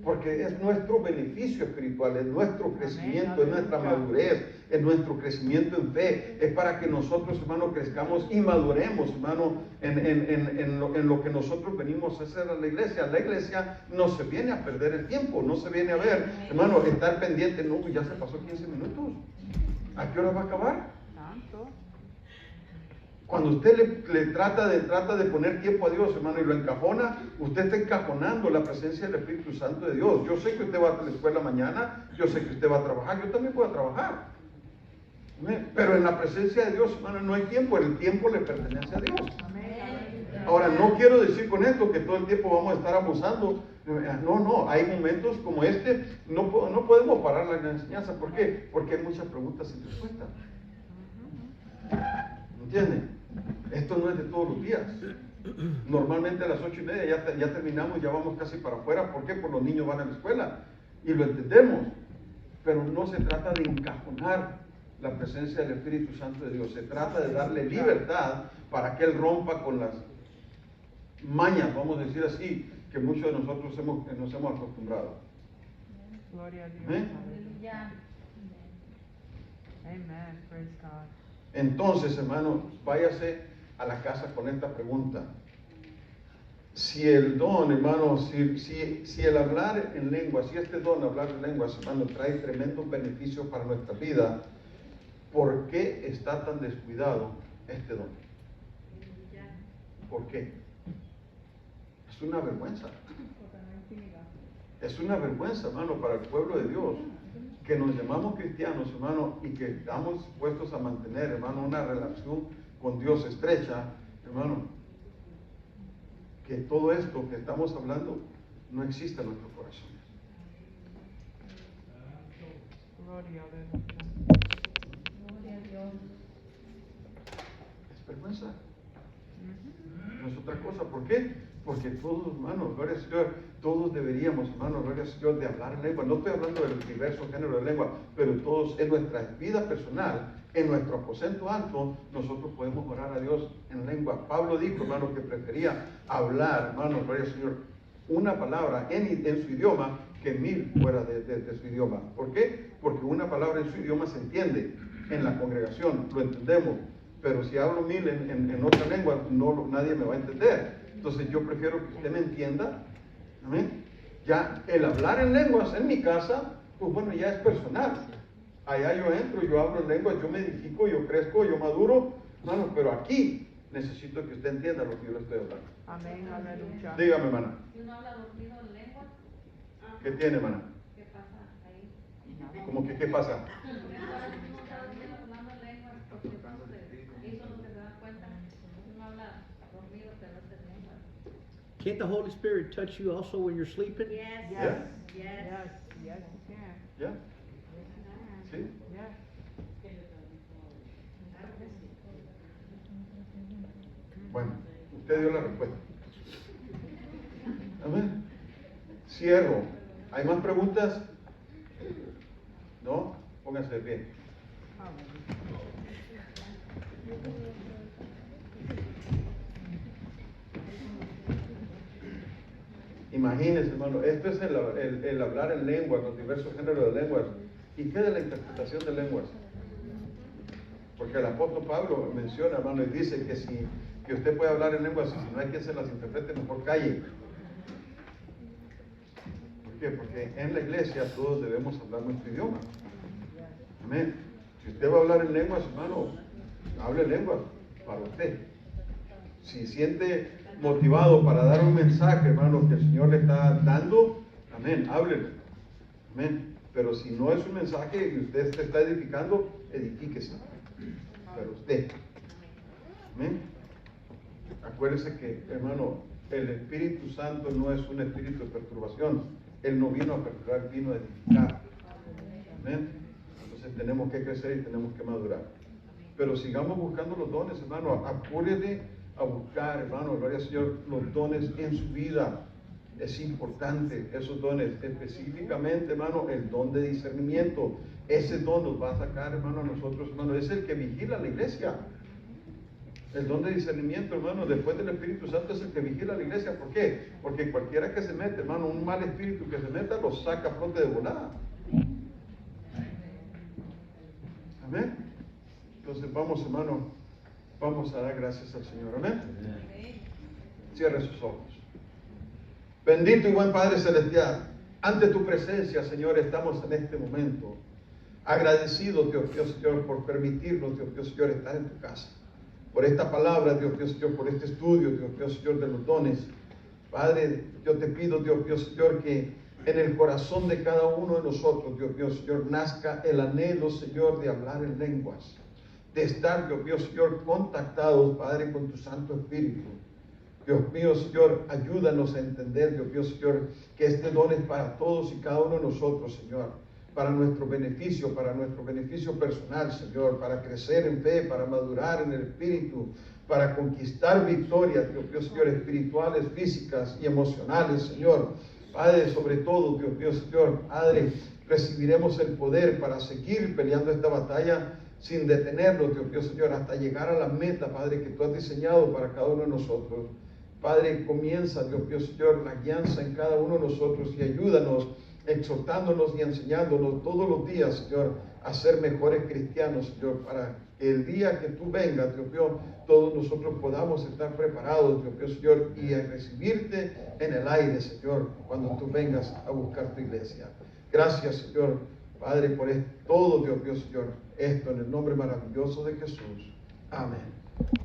Porque es nuestro beneficio espiritual, es nuestro crecimiento, es nuestra madurez, es nuestro crecimiento en fe. Es para que nosotros, hermano, crezcamos y maduremos, hermano, en lo que nosotros venimos a hacer a la iglesia. La iglesia no se viene a perder el tiempo, no se viene a ver, hermano, estar pendiente. No, ya se pasó 15 minutos. ¿A qué hora va a acabar? Cuando usted le trata de poner tiempo a Dios, hermano, y lo encajona, usted está encajonando la presencia del Espíritu Santo de Dios. Yo sé que usted va a la escuela mañana, yo sé que usted va a trabajar, yo también voy a trabajar. Pero en la presencia de Dios, hermano, no hay tiempo, el tiempo le pertenece a Dios. Ahora, no quiero decir con esto que todo el tiempo vamos a estar abusando. No, hay momentos como este, no podemos parar la enseñanza. ¿Por qué? Porque hay muchas preguntas sin respuesta. ¿Entienden? Esto no es de todos los días. Normalmente a las 8:30 ya terminamos, ya vamos casi para afuera. ¿Por qué? Porque los niños van a la escuela y lo entendemos. Pero no se trata de encajonar la presencia del Espíritu Santo de Dios. Se trata de darle libertad para que Él rompa con mañas, vamos a decir así, que muchos de nosotros nos hemos acostumbrado. Gloria a Dios. Amén. Aleluya. Amen. Praise God. Entonces, hermano, váyase a la casa con esta pregunta. Si el don, hermano, si el hablar en lenguas, si este don, hablar en lenguas, hermano, trae tremendos beneficios para nuestra vida, ¿por qué está tan descuidado este don? ¿Por qué? Es una vergüenza. Es una vergüenza, hermano, para el pueblo de Dios, que nos llamamos cristianos, hermano, y que estamos dispuestos a mantener, hermano, una relación con Dios estrecha, hermano, que todo esto que estamos hablando no existe en nuestros corazones. Gloria a Dios. Es vergüenza. No es otra cosa. ¿Por qué? Porque todos, hermanos, gloria al Señor, todos deberíamos, hermanos, gloria al Señor, de hablar en lengua. No estoy hablando del diverso género de lengua, pero todos en nuestra vida personal, en nuestro aposento alto, nosotros podemos orar a Dios en lengua. Pablo dijo, hermano, que prefería hablar, hermano, gloria al Señor, una palabra en su idioma que 1000 fuera de su idioma. ¿Por qué? Porque una palabra en su idioma se entiende en la congregación, lo entendemos. Pero si hablo 1000 en otra lengua, nadie me va a entender. Entonces yo prefiero que usted me entienda. ¿Amén? Ya el hablar en lenguas en mi casa, pues bueno, ya es personal. Allá yo entro, yo hablo en lenguas, yo me edifico, yo crezco, yo maduro. Hermano, pero aquí necesito que usted entienda lo que yo le estoy hablando. Amén, aleluya. Dígame, hermana. Si uno habla dormido en lengua, ¿Qué tiene, hermana? ¿qué pasa ahí? ¿Cómo que qué pasa? Uno está dormido hablando en lengua, porque eso es lo que se da cuenta. Uno habla dormido, pero no es en lengua. Can't the Holy Spirit touch you also when you're sleeping? Yes. Yeah. Yes. Yes, yes, you can. ¿Ya? ¿Sí? Yes. Bueno, usted dio la respuesta. Amén. Cierro. ¿Hay más preguntas? ¿No? Pónganse de pie. Imagínense, hermano, esto es el hablar en lenguas, los diversos géneros de lenguas. ¿Y qué de la interpretación de lenguas? Porque el apóstol Pablo menciona, hermano, y dice que usted puede hablar en lenguas y si no hay quien se las interprete, mejor calle. ¿Por qué? Porque en la iglesia todos debemos hablar nuestro idioma. Amén. Si usted va a hablar en lenguas, hermano, hable lenguas para usted. Si siente motivado para dar un mensaje, hermano, que el Señor le está dando, amén, háblelo. Amén. Pero si no es un mensaje y usted se está edificando, edifíquese. Pero usted. Amén. Acuérdese que, hermano, el Espíritu Santo no es un espíritu de perturbación. Él no vino a perturbar, vino a edificar. Amén. Entonces tenemos que crecer y tenemos que madurar. Pero sigamos buscando los dones, hermano. Apúrele a buscar, hermano, gloria al Señor, los dones en su vida. Es importante esos dones, específicamente, hermano, el don de discernimiento. Ese don nos va a sacar, hermano, a nosotros, hermano, es el que vigila la iglesia. El don de discernimiento, hermano, después del Espíritu Santo es el que vigila la iglesia. ¿Por qué? Porque cualquiera que se mete, hermano, un mal espíritu que se meta, lo saca a flote de volada. Amén. Entonces vamos, hermano, vamos a dar gracias al Señor. Amén. Cierre sus ojos. Bendito y buen Padre Celestial, ante tu presencia, Señor, estamos en este momento agradecidos, Dios mío, Señor, por permitirnos, Dios mío, Señor, estar en tu casa. Por esta palabra, Dios mío, Señor, por este estudio, Dios mío, Señor, de los dones. Padre, yo te pido, Dios mío, Señor, que en el corazón de cada uno de nosotros, Dios mío, Señor, nazca el anhelo, Señor, de hablar en lenguas, de estar, Dios mío, Señor, contactados, Padre, con tu Santo Espíritu. Dios mío, Señor, ayúdanos a entender, Dios mío, Señor, que este don es para todos y cada uno de nosotros, Señor, para nuestro beneficio personal, Señor, para crecer en fe, para madurar en el Espíritu, para conquistar victorias, Dios mío, Señor, espirituales, físicas y emocionales, Señor. Padre, sobre todo, Dios mío, Señor, Padre, recibiremos el poder para seguir peleando esta batalla sin detenernos, Dios mío, Señor, hasta llegar a la meta, Padre, que tú has diseñado para cada uno de nosotros. Padre, comienza, Dios mío, Señor, la guianza en cada uno de nosotros y ayúdanos, exhortándonos y enseñándonos todos los días, Señor, a ser mejores cristianos, Señor, para que el día que tú vengas, Dios mío, todos nosotros podamos estar preparados, Dios mío, Señor, y a recibirte en el aire, Señor, cuando tú vengas a buscar tu iglesia. Gracias, Señor, Padre, por todo, Dios mío, Señor, esto en el nombre maravilloso de Jesús. Amén.